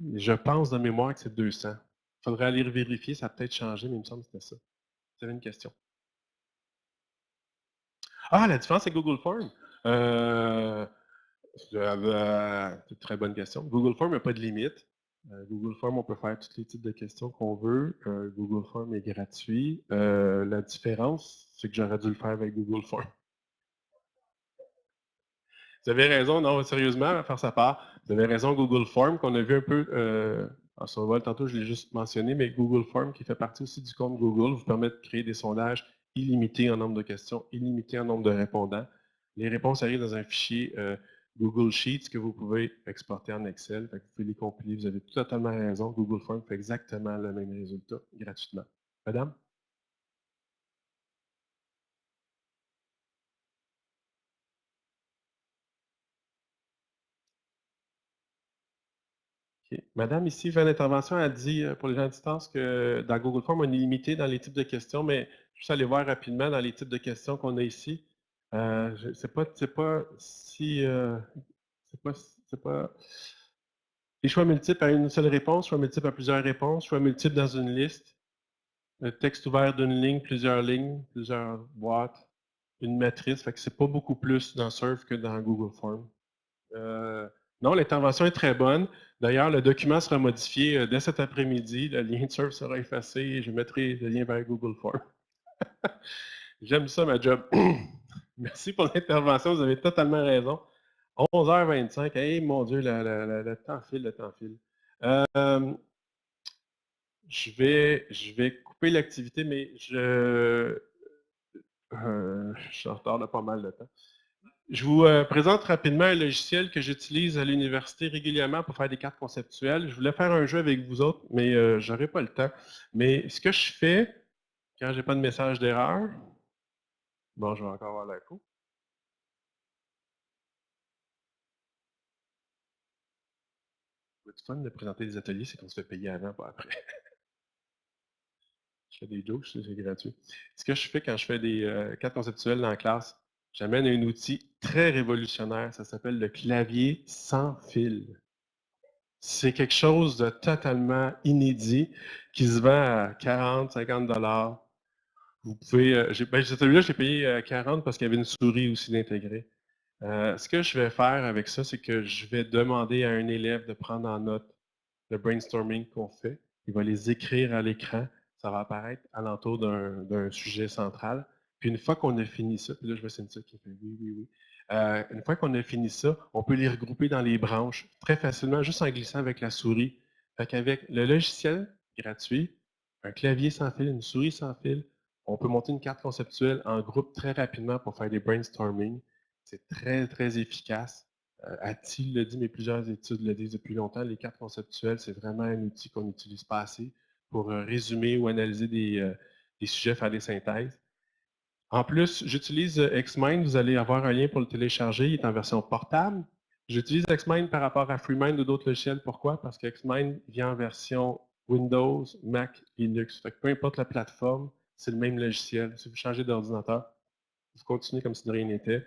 Je pense de mémoire que c'est 200. Il faudrait aller vérifier, ça a peut-être changé, mais il me semble que c'était ça. Vous avez une question? Ah, la différence avec Google Forms? C'est une très bonne question. Google Forms n'a pas de limite. Google Forms, on peut faire tous les types de questions qu'on veut. Google Forms est gratuit. La différence, c'est que j'aurais dû le faire avec Google Forms. Vous avez raison, non, sérieusement, à faire sa part. Vous avez raison, Google Forms, qu'on a vu un peu en survol, tantôt je l'ai juste mentionné, mais Google Forms, qui fait partie aussi du compte Google, vous permet de créer des sondages illimités en nombre de questions, illimités en nombre de répondants. Les réponses arrivent dans un fichier Google Sheets que vous pouvez exporter en Excel. Fait que vous pouvez les compiler. Vous avez totalement raison. Google Forms fait exactement le même résultat gratuitement. Madame? OK. Madame, ici, fait l'intervention, a dit pour les gens à distance que dans Google Forms, on est limité dans les types de questions, mais juste aller voir rapidement dans les types de questions qu'on a ici. C'est pas si. C'est pas, c'est pas. Les choix multiples à une seule réponse, choix multiples à plusieurs réponses, choix multiples dans une liste, le texte ouvert d'une ligne, plusieurs boîtes, une matrice. Fait que c'est pas beaucoup plus dans Surf que dans Google Forms. Euh, non, l'intervention est très bonne. D'ailleurs, le document sera modifié dès cet après-midi. Le lien de Surf sera effacé et je mettrai le lien vers Google Forms. J'aime ça, ma job. Merci pour l'intervention. Vous avez totalement raison. 11h25. Hey, mon Dieu, le temps file, le temps file. Je vais couper l'activité, mais je suis en retard de pas mal de temps. Je vous présente rapidement un logiciel que j'utilise à l'université régulièrement pour faire des cartes conceptuelles. Je voulais faire un jeu avec vous autres, mais je n'aurai pas le temps. Mais ce que je fais, quand j'ai pas de message d'erreur, bon, je vais encore avoir l'info. Le fun de présenter des ateliers, c'est qu'on se fait payer avant, pas après. Je fais des jokes, c'est gratuit. Ce que je fais quand je fais des cartes conceptuelles dans la classe, j'amène un outil très révolutionnaire. Ça s'appelle le clavier sans fil. C'est quelque chose de totalement inédit qui se vend à 40, 50 dollars. Vous pouvez, celui-là, j'ai payé 40 parce qu'il y avait une souris aussi d'intégrer. Ce que je vais faire avec ça, c'est que je vais demander à un élève de prendre en note le brainstorming qu'on fait. Il va les écrire à l'écran. Ça va apparaître alentour d'un sujet central. Puis une fois qu'on a fini ça, puis là, je vois Cynthia qui fait oui, oui, oui. Une fois qu'on a fini ça, on peut les regrouper dans les branches très facilement, juste en glissant avec la souris. Fait qu'avec le logiciel gratuit, un clavier sans fil, une souris sans fil, on peut monter une carte conceptuelle en groupe très rapidement pour faire des brainstorming. C'est très, très efficace. Atil le dit, mais plusieurs études le disent depuis longtemps, les cartes conceptuelles, c'est vraiment un outil qu'on n'utilise pas assez pour résumer ou analyser des sujets, faire des synthèses. En plus, j'utilise Xmind, vous allez avoir un lien pour le télécharger, il est en version portable. J'utilise Xmind par rapport à FreeMind ou d'autres logiciels. Pourquoi? Parce que Xmind vient en version Windows, Mac, Linux. Fait que peu importe la plateforme, c'est le même logiciel. Si vous changez d'ordinateur, vous continuez comme si de rien n'était.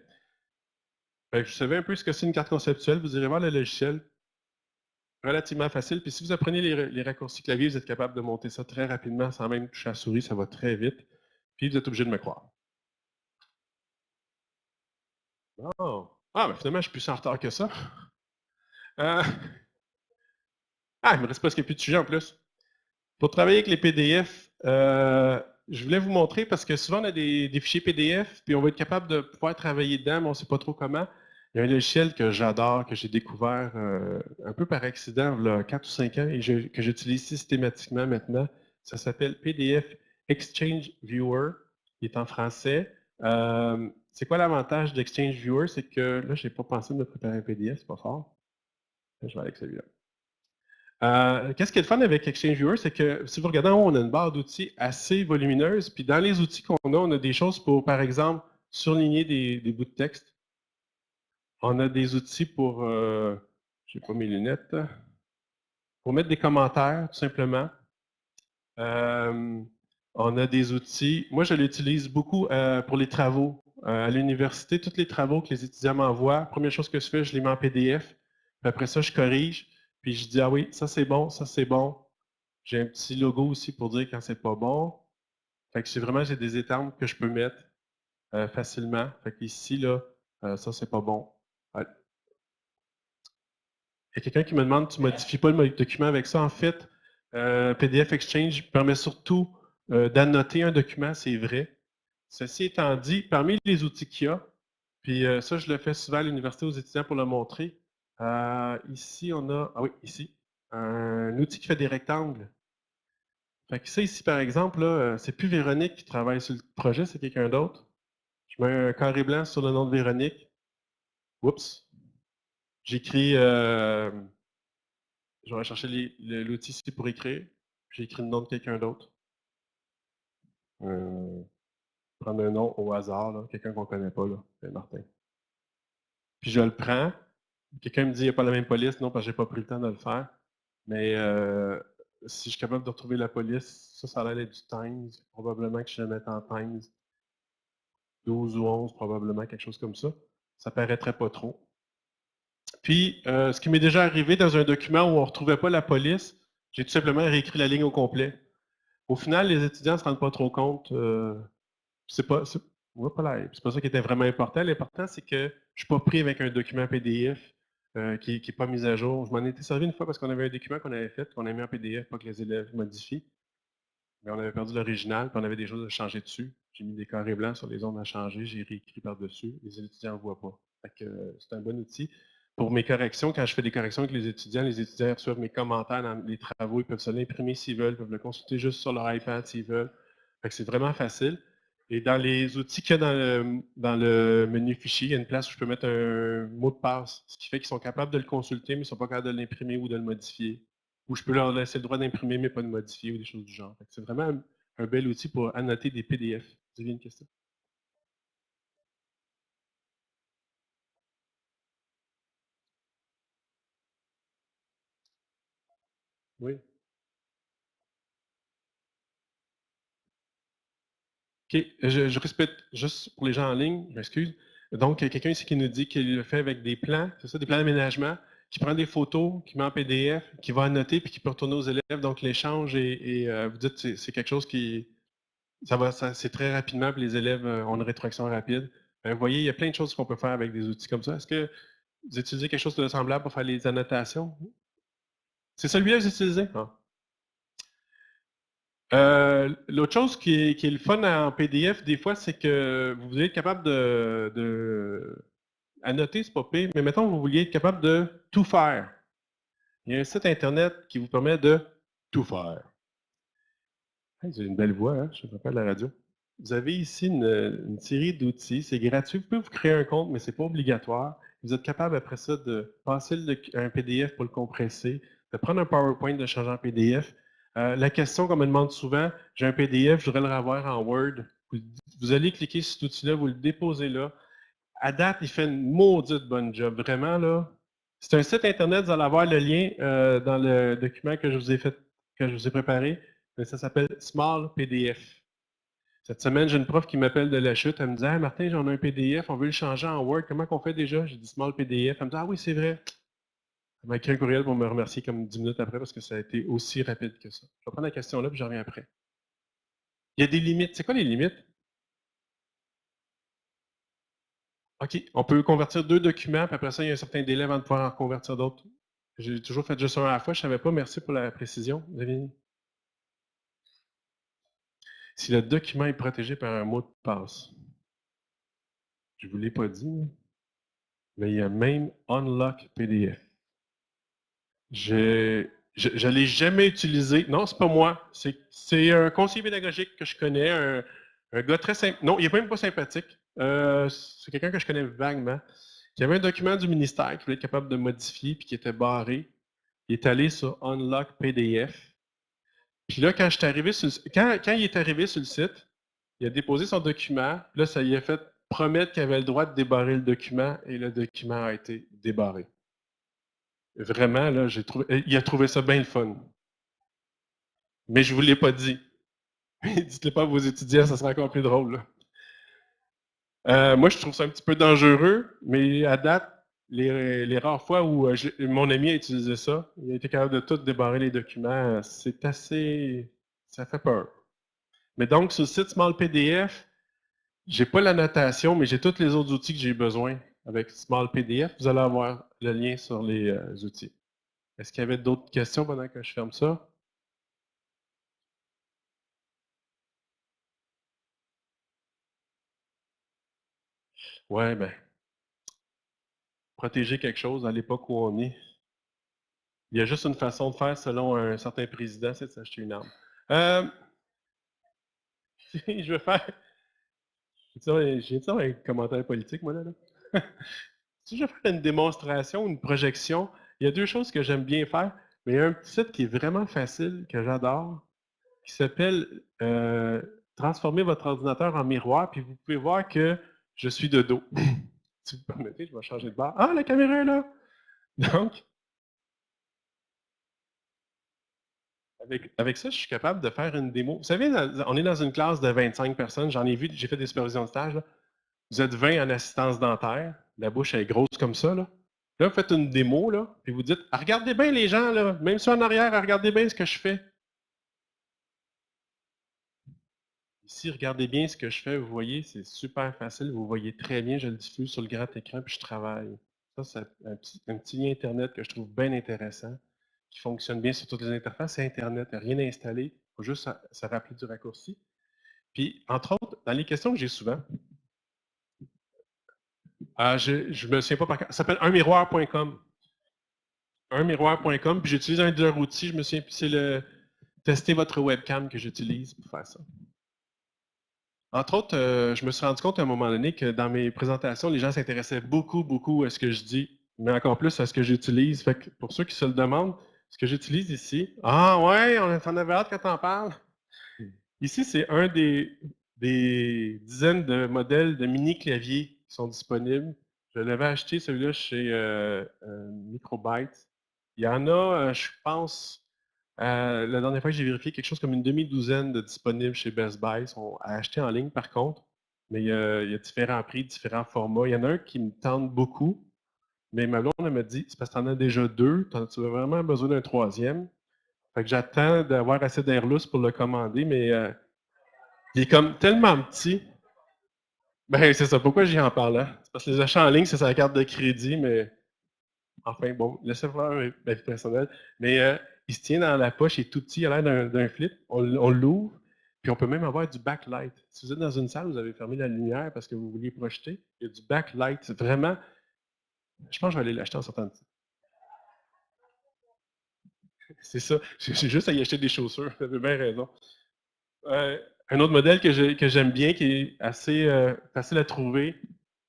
Vous savez un peu ce que c'est une carte conceptuelle, vous irez voir le logiciel, relativement facile. Puis si vous apprenez les raccourcis clavier, vous êtes capable de monter ça très rapidement sans même toucher à la souris, ça va très vite. Puis vous êtes obligé de me croire. Oh. Ah, mais finalement, je suis plus en retard que ça. Euh, Ah, il me reste presque plus de sujet en plus. Pour travailler avec les PDF, je voulais vous montrer parce que souvent on a des fichiers PDF, puis on va être capable de pouvoir travailler dedans, mais on ne sait pas trop comment. Il y a un logiciel que j'adore, que j'ai découvert un peu par accident, il y a 4 ou 5 ans, et que j'utilise systématiquement maintenant. Ça s'appelle PDF Exchange Viewer. Il est en français. C'est quoi l'avantage d'Exchange Viewer? C'est que là, je n'ai pas pensé de me préparer un PDF, c'est pas fort. Je vais aller avec celui-là. Qu'est-ce qui est le fun avec Exchange Viewer, c'est que si vous regardez en haut, on a une barre d'outils assez volumineuse. Puis dans les outils qu'on a, on a des choses pour, par exemple, surligner des bouts de texte. On a des outils pour, je n'ai pas mes lunettes, pour mettre des commentaires, tout simplement. On a des outils. Moi, je l'utilise beaucoup pour les travaux. À l'université, tous les travaux que les étudiants m'envoient, première chose que je fais, je les mets en PDF. Puis après ça, je corrige. Puis je dis, ah oui, ça c'est bon, ça c'est bon. J'ai un petit logo aussi pour dire quand c'est pas bon. Fait que j'ai des étampes que je peux mettre facilement. Fait qu'ici, là, ça c'est pas bon. Ouais. Il y a quelqu'un qui me demande, tu modifies pas le document avec ça. En fait, PDF Exchange permet surtout d'annoter un document, c'est vrai. Ceci étant dit, parmi les outils qu'il y a, puis ça, je le fais souvent à l'université aux étudiants pour le montrer. Ici, on a, ah oui, ici, un outil qui fait des rectangles. Fait que ça, ici, par exemple, là, c'est plus Véronique qui travaille sur le projet, c'est quelqu'un d'autre. Je mets un carré blanc sur le nom de Véronique. Oups. J'écris, je vais chercher l'outil ici pour écrire. J'ai écrit le nom de quelqu'un d'autre. Prendre un nom au hasard, quelqu'un qu'on ne connaît pas, là, c'est Martin. Puis je le prends. Quelqu'un me dit, il n'y a pas la même police. Non, parce que je n'ai pas pris le temps de le faire. Mais si je suis capable de retrouver la police, ça a l'air du Times. Probablement que je vais le mettre en Times. 12 ou 11, probablement, quelque chose comme ça. Ça ne paraîtrait pas trop. Puis, ce qui m'est déjà arrivé dans un document où on ne retrouvait pas la police, j'ai tout simplement réécrit la ligne au complet. Au final, les étudiants ne se rendent pas trop compte. C'est pas ça qui était vraiment important. L'important, c'est que je ne suis pas pris avec un document PDF qui n'est pas mis à jour. Je m'en étais servi une fois parce qu'on avait un document qu'on avait fait, qu'on a mis en PDF pour que les élèves modifient. Mais on avait perdu l'original, puis on avait des choses à changer dessus. J'ai mis des carrés blancs sur les zones à changer, j'ai réécrit par-dessus. Les étudiants ne voient pas. C'est un bon outil. Pour mes corrections, quand je fais des corrections avec les étudiants reçoivent mes commentaires dans les travaux, ils peuvent se l'imprimer s'ils veulent, ils peuvent le consulter juste sur leur iPad s'ils veulent. C'est vraiment facile. Et dans les outils qu'il y a dans le menu fichier, il y a une place où je peux mettre un mot de passe, ce qui fait qu'ils sont capables de le consulter, mais ils ne sont pas capables de l'imprimer ou de le modifier. Ou je peux leur laisser le droit d'imprimer, mais pas de modifier ou des choses du genre. C'est vraiment un bel outil pour annoter des PDF. Vous avez une question? Oui. OK. Je respecte, juste pour les gens en ligne, je m'excuse. Donc, il y a quelqu'un ici qui nous dit qu'il le fait avec des plans, c'est ça, des plans d'aménagement, qui prend des photos, qui met en PDF, qui va annoter, puis qui peut retourner aux élèves. Donc, l'échange, vous dites que c'est quelque chose qui, c'est très rapidement, puis les élèves ont une rétroaction rapide. Vous voyez, il y a plein de choses qu'on peut faire avec des outils comme ça. Est-ce que vous utilisez quelque chose de semblable pour faire les annotations? C'est celui-là que vous utilisez? Ah. L'autre chose qui est le fun en PDF, des fois, c'est que vous êtes capable de annoter, c'est pas pire, mais mettons que vous vouliez être capable de tout faire. Il y a un site Internet qui vous permet de tout faire. Hey, j'ai une belle voix, hein? Je ne pas de la radio. Vous avez ici une série d'outils, c'est gratuit, vous pouvez vous créer un compte, mais ce n'est pas obligatoire. Vous êtes capable après ça de passer un PDF pour le compresser, de prendre un PowerPoint, de le changer en PDF. La question qu'on me demande souvent, j'ai un PDF, je voudrais le revoir en Word. Vous allez cliquer sur cet outil-là, vous le déposez là. À date, il fait une maudite bonne job, vraiment là. C'est un site Internet, vous allez avoir le lien dans le document que je vous ai fait, que je vous ai préparé. Ça s'appelle Small PDF. Cette semaine, j'ai une prof qui m'appelle de la chute. Elle me dit, hey, Martin, j'en ai un PDF, on veut le changer en Word. Comment qu'on fait déjà? J'ai dit Small PDF. Elle me dit, ah oui, c'est vrai. Elle m'a écrit un courriel pour me remercier comme 10 minutes après parce que ça a été aussi rapide que ça. Je vais prendre la question là puis je reviens après. Il y a des limites. C'est quoi les limites? OK. On peut convertir 2 documents, puis après ça, il y a un certain délai avant de pouvoir en convertir d'autres. J'ai toujours fait juste un à la fois. Je ne savais pas. Merci pour la précision. Si le document est protégé par un mot de passe, je ne vous l'ai pas dit, mais il y a même Unlock PDF. Je ne l'ai jamais utilisé. Non, c'est pas moi. C'est un conseiller pédagogique que je connais, un gars très simple. Non, il n'est même pas sympathique. C'est quelqu'un que je connais vaguement. Qui avait un document du ministère qu'il voulait être capable de modifier puis qui était barré. Il est allé sur Unlock PDF. Puis là, quand il est arrivé sur le site, il a déposé son document. Là, ça lui a fait promettre qu'il avait le droit de débarrer le document et le document a été débarré. Vraiment, là, il a trouvé ça bien le fun. Mais je ne vous l'ai pas dit. Dites-le pas à vos étudiants, ça sera encore plus drôle. Moi, je trouve ça un petit peu dangereux, mais à date, les rares fois où mon ami a utilisé ça, il a été capable de tout débarrer les documents. C'est assez... Ça fait peur. Mais donc, sur le site Small PDF, j'ai pas la notation, mais j'ai tous les autres outils que j'ai besoin. Avec Small PDF, vous allez avoir le lien sur les outils. Est-ce qu'il y avait d'autres questions pendant que je ferme ça? Ouais, ben, protéger quelque chose à l'époque où on est. Il y a juste une façon de faire selon un certain président, c'est de s'acheter une arme. Euh, je vais faire. J'ai dit ça un commentaire politique, moi, là. Si je vais faire une démonstration, une projection, il y a deux choses que j'aime bien faire, mais il y a un petit site qui est vraiment facile, que j'adore, qui s'appelle Transformer votre ordinateur en miroir, puis vous pouvez voir que je suis de dos. Si vous permettez, je vais changer de barre. Ah, la caméra est là! Donc, avec ça, je suis capable de faire une démo. Vous savez, on est dans une classe de 25 personnes. J'en ai vu, j'ai fait des supervisions de stage. Là. Vous êtes 20 en assistance dentaire. La bouche est grosse comme ça. Là, vous faites une démo, là, puis vous dites ah, regardez bien les gens, là, même si en arrière, regardez bien ce que je fais. Ici, regardez bien ce que je fais. Vous voyez, c'est super facile. Vous voyez très bien. Je le diffuse sur le grand écran, puis je travaille. Ça, c'est un petit lien Internet que je trouve bien intéressant, qui fonctionne bien sur toutes les interfaces. C'est Internet, il n'y a rien à installer. Il faut juste se rappeler du raccourci. Puis, entre autres, dans les questions que j'ai souvent, je me souviens pas par cœur, ça s'appelle unmiroir.com. Unmiroir.com, puis j'utilise un de leurs outils, je me souviens, puis c'est le tester votre webcam que j'utilise pour faire ça. Entre autres, je me suis rendu compte à un moment donné que dans mes présentations, les gens s'intéressaient beaucoup, beaucoup à ce que je dis, mais encore plus à ce que j'utilise. Fait que pour ceux qui se le demandent, ce que j'utilise ici, ah ouais, on en avait hâte quand t'en parles. Ici, c'est un des dizaines de modèles de mini-claviers qui sont disponibles. Je l'avais acheté, celui-là, chez Microbyte. Il y en a, je pense, la dernière fois que j'ai vérifié, quelque chose comme une demi-douzaine de disponibles chez Best Buy. Ils sont à acheter en ligne, par contre. Mais il y a différents prix, différents formats. Il y en a un qui me tente beaucoup, mais ma blonde, elle me dit, c'est parce que tu en as déjà deux, tu as vraiment besoin d'un troisième. Fait que j'attends d'avoir assez d'air lousse pour le commander, mais il est comme tellement petit. Ben, c'est ça. Pourquoi j'y en parle là? C'est parce que les achats en ligne, c'est sa carte de crédit, mais enfin, bon, laissez faire ma vie personnelle. Mais il se tient dans la poche, il est tout petit, il a l'air d'un flip. On l'ouvre, puis on peut même avoir du backlight. Si vous êtes dans une salle, vous avez fermé la lumière parce que vous vouliez projeter, il y a du backlight. C'est vraiment. Je pense que je vais aller l'acheter en sortant de ça. C'est ça. J'ai juste à y acheter des chaussures. Vous avez bien raison. Un autre modèle que j'aime bien, qui est assez facile à trouver.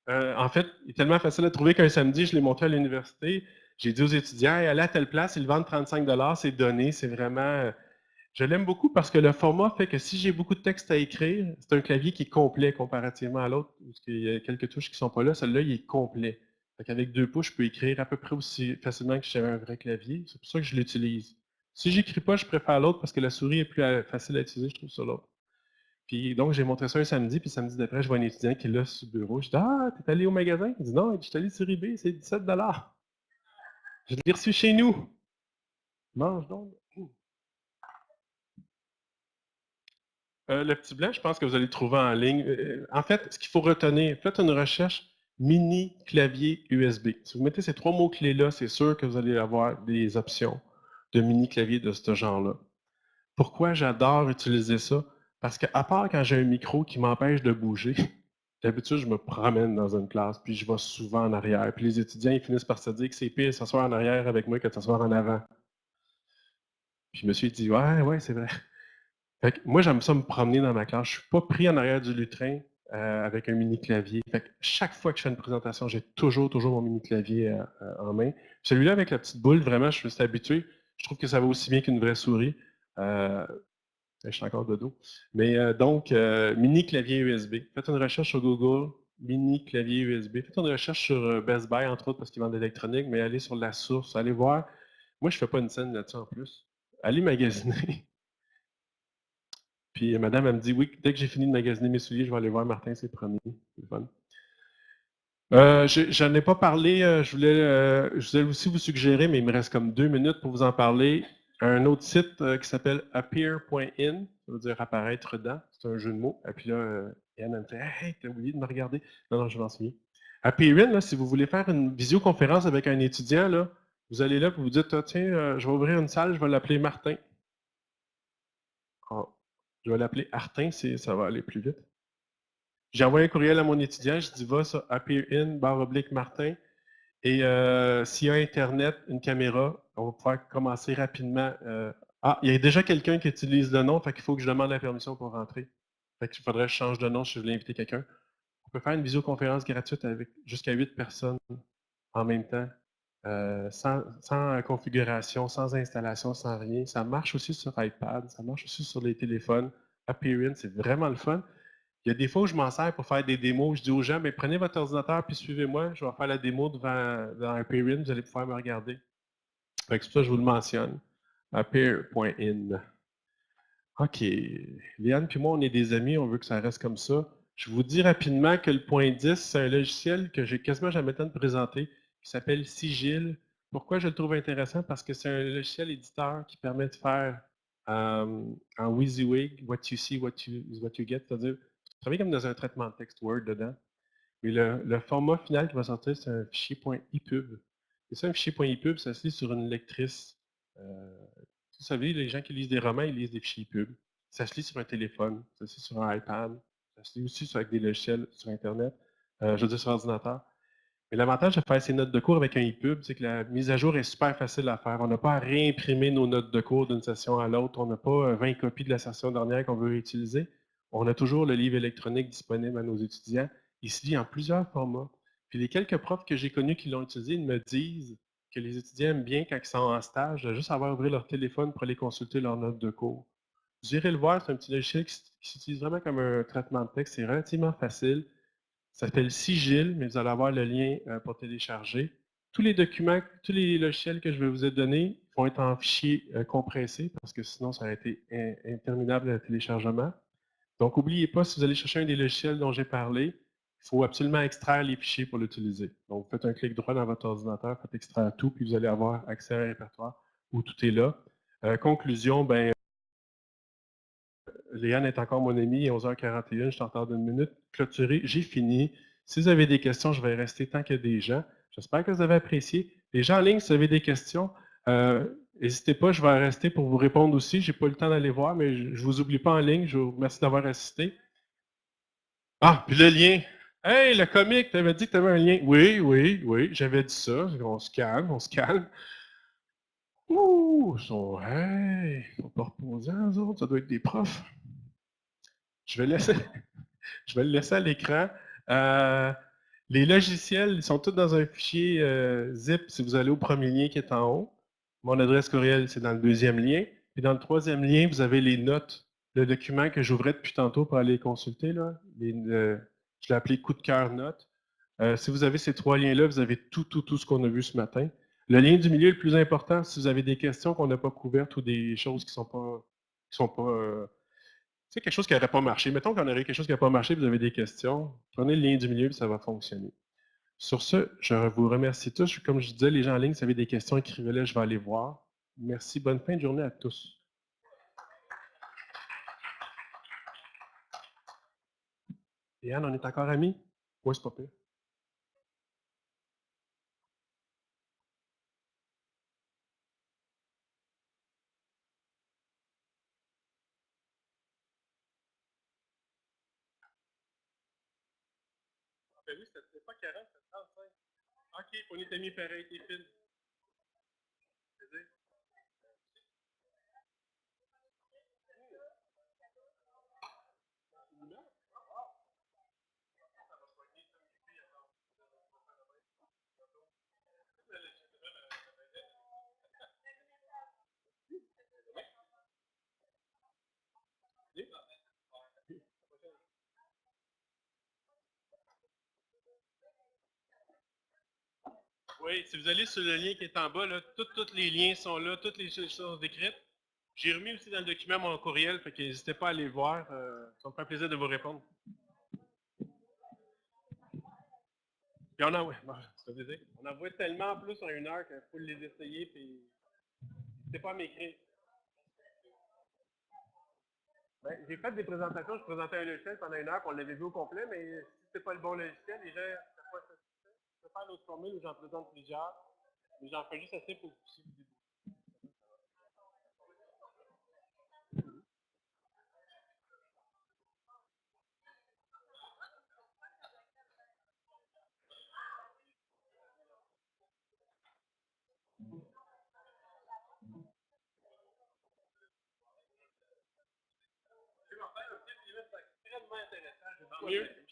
En fait, il est tellement facile à trouver qu'un samedi, je l'ai montré à l'université. J'ai dit aux étudiants, hey, allez à telle place, ils le vendent 35 c'est donné. C'est vraiment. Je l'aime beaucoup parce que le format fait que si j'ai beaucoup de texte à écrire, c'est un clavier qui est complet comparativement à l'autre, parce qu'il y a quelques touches qui ne sont pas là. Celui-là, il est complet. Avec 2 pouces, je peux écrire à peu près aussi facilement que si j'avais un vrai clavier. C'est pour ça que je l'utilise. Si j'écris pas, je préfère l'autre parce que la souris est plus facile à utiliser, je trouve, sur l'autre. Puis donc, j'ai montré ça un samedi, puis samedi d'après, je vois un étudiant qui est là sur le bureau. Je dis ah, t'es allé au magasin? Il dit non, je suis allé sur eBay, c'est 17 $. Je l'ai reçu chez nous. Mange donc. Le petit blanc, je pense que vous allez le trouver en ligne. En fait, ce qu'il faut retenir, faites une recherche mini clavier USB. Si vous mettez ces 3 mots-clés-là, c'est sûr que vous allez avoir des options de mini clavier de ce genre-là. Pourquoi j'adore utiliser ça? Parce qu'à part quand j'ai un micro qui m'empêche de bouger, d'habitude, je me promène dans une classe, puis je vais souvent en arrière. Puis les étudiants, ils finissent par se dire que c'est pire de s'asseoir en arrière avec moi que de s'asseoir en avant. Puis je me suis dit, ouais, ouais, c'est vrai. Fait que moi, j'aime ça me promener dans ma classe. Je suis pas pris en arrière du lutrin avec un mini clavier. Fait que chaque fois que je fais une présentation, j'ai toujours mon mini clavier en main. Celui-là avec la petite boule, vraiment, je me suis habitué. Je trouve que ça va aussi bien qu'une vraie souris. Euh, je suis encore de dos. Mais donc, mini clavier USB. Faites une recherche sur Google, mini clavier USB. Faites une recherche sur Best Buy, entre autres, parce qu'ils vendent de l'électronique, mais allez sur la source, allez voir. Moi, je ne fais pas une scène là-dessus en plus. Allez magasiner. Puis madame, elle me dit, oui, dès que j'ai fini de magasiner mes souliers, je vais aller voir Martin, c'est promis. C'est fun. J'en ai pas parlé. Je voulais aussi vous suggérer, mais il me reste comme 2 minutes pour vous en parler. Un autre site qui s'appelle appear.in, ça veut dire apparaître dans. C'est un jeu de mots. Et puis là, Yann elle me fait Hey, t'as oublié de me regarder. Non, non, je m'en souviens. Appear.in, là, si vous voulez faire une visioconférence avec un étudiant, là, vous allez là et vous dites ah, tiens, je vais ouvrir une salle, je vais l'appeler Martin. Ah, je vais l'appeler Artin, ça va aller plus vite. J'ai envoyé un courriel à mon étudiant, je dis va sur appear.in/Martin. Et s'il y a Internet, une caméra, on va pouvoir commencer rapidement. Ah, il y a déjà quelqu'un qui utilise le nom, fait qu'il faut que je demande la permission pour rentrer. Fait qu'il faudrait que je change de nom si je voulais inviter quelqu'un. On peut faire une visioconférence gratuite avec jusqu'à 8 personnes en même temps, sans configuration, sans installation, sans rien. Ça marche aussi sur iPad, ça marche aussi sur les téléphones. Appearance, c'est vraiment le fun. Il y a des fois où je m'en sers pour faire des démos. Je dis aux gens, mais prenez votre ordinateur puis suivez-moi. Je vais faire la démo dans Appear.in. Vous allez pouvoir me regarder. Fait que c'est pour ça que je vous le mentionne. Appear.in. OK. Liane puis moi, on est des amis. On veut que ça reste comme ça. Je vous dis rapidement que le point 10, c'est un logiciel que j'ai quasiment jamais le temps de présenter qui s'appelle Sigil. Pourquoi je le trouve intéressant? Parce que c'est un logiciel éditeur qui permet de faire en WYSIWYG, what you see, is what you get. C'est-à-dire, vous travaillez comme dans un traitement de texte Word dedans. Mais le format final qui va sortir, c'est un fichier .epub. Et ça, un fichier .epub, ça se lit sur une lectrice. Euh, vous savez, les gens qui lisent des romans, ils lisent des fichiers pub. Ça se lit sur un téléphone, ça se lit sur un iPad, ça se lit aussi avec des logiciels sur Internet, je veux dire sur ordinateur. Mais l'avantage de faire ces notes de cours avec un EPUB, c'est que la mise à jour est super facile à faire. On n'a pas à réimprimer nos notes de cours d'une session à l'autre. On n'a pas 20 copies de la session dernière qu'on veut réutiliser. On a toujours le livre électronique disponible à nos étudiants. Il se lit en plusieurs formats. Puis les quelques profs que j'ai connus qui l'ont utilisé, ils me disent que les étudiants aiment bien quand ils sont en stage, de juste avoir ouvert leur téléphone pour aller consulter leurs notes de cours. Vous irez le voir, c'est un petit logiciel qui s'utilise vraiment comme un traitement de texte. C'est relativement facile. Ça s'appelle Sigil, mais vous allez avoir le lien pour télécharger. Tous les documents, tous les logiciels que je vais vous donner vont être en fichier compressé parce que sinon, ça aurait été interminable le téléchargement. Donc, n'oubliez pas, si vous allez chercher un des logiciels dont j'ai parlé, il faut absolument extraire les fichiers pour l'utiliser. Donc, faites un clic droit dans votre ordinateur, faites extraire tout, puis vous allez avoir accès à un répertoire où tout est là. Conclusion, ben, Léane est encore mon amie, il est 11h41, je suis en retard d'une minute. Clôturé, j'ai fini. Si vous avez des questions, je vais rester tant qu'il y a des gens. J'espère que vous avez apprécié. Les gens en ligne, si vous avez des questions, n'hésitez pas, je vais rester pour vous répondre aussi. Je n'ai pas eu le temps d'aller voir, mais je ne vous oublie pas en ligne. Je vous remercie d'avoir assisté. Ah, puis le lien. Hey, le comique, tu avais dit que tu avais un lien. Oui, oui, oui, j'avais dit ça. On se calme, on se calme. Ouh, ils sont pas reposants, eux autres. Ça doit être des profs. Je vais laisser. Je vais le laisser à l'écran. Euh, les logiciels, ils sont tous dans un fichier zip si vous allez au premier lien qui est en haut. Mon adresse courriel, c'est dans le deuxième lien. Puis dans le troisième lien, vous avez les notes, le document que j'ouvrais depuis tantôt pour aller consulter. Là. Je l'ai appelé coup de cœur notes. Si vous avez ces trois liens-là, vous avez tout ce qu'on a vu ce matin. Le lien du milieu est le plus important. Si vous avez des questions qu'on n'a pas couvertes ou des choses qui sont pas c'est quelque chose qui n'aurait pas marché. Mettons qu'on aurait quelque chose qui n'a pas marché, vous avez des questions, prenez le lien du milieu et ça va fonctionner. Sur ce, je vous remercie tous. Comme je disais, les gens en ligne, si vous avez des questions, écrivez-les, je vais aller voir. Merci, bonne fin de journée à tous. Et Anne, on est encore amis? Oui, c'est pas pire. Ben oui, c'était pas 40, c'était 35. OK, on est amis pareil, t'es fine. Oui, si vous allez sur le lien qui est en bas, là, tous les liens sont là, toutes les choses sont décrites. J'ai remis aussi dans le document mon courriel, fait que n'hésitez pas à aller voir. Ça me fait plaisir de vous répondre. Puis on envoie, bon, c'est un plaisir. On envoie tellement plus en 1 heure qu'il faut les essayer, puis n'hésitez pas à m'écrire. Ben, j'ai fait des présentations, je présentais un logiciel pendant 1 heure, qu'on l'avait vu au complet, mais si c'est pas le bon logiciel, les gens ne savent pas ça. Je peux faire l'autre formule où j'en présente plusieurs, mais j'en fais juste assez pour que vous puissiez vous débrouiller. C'est extrêmement intéressant. Mieux.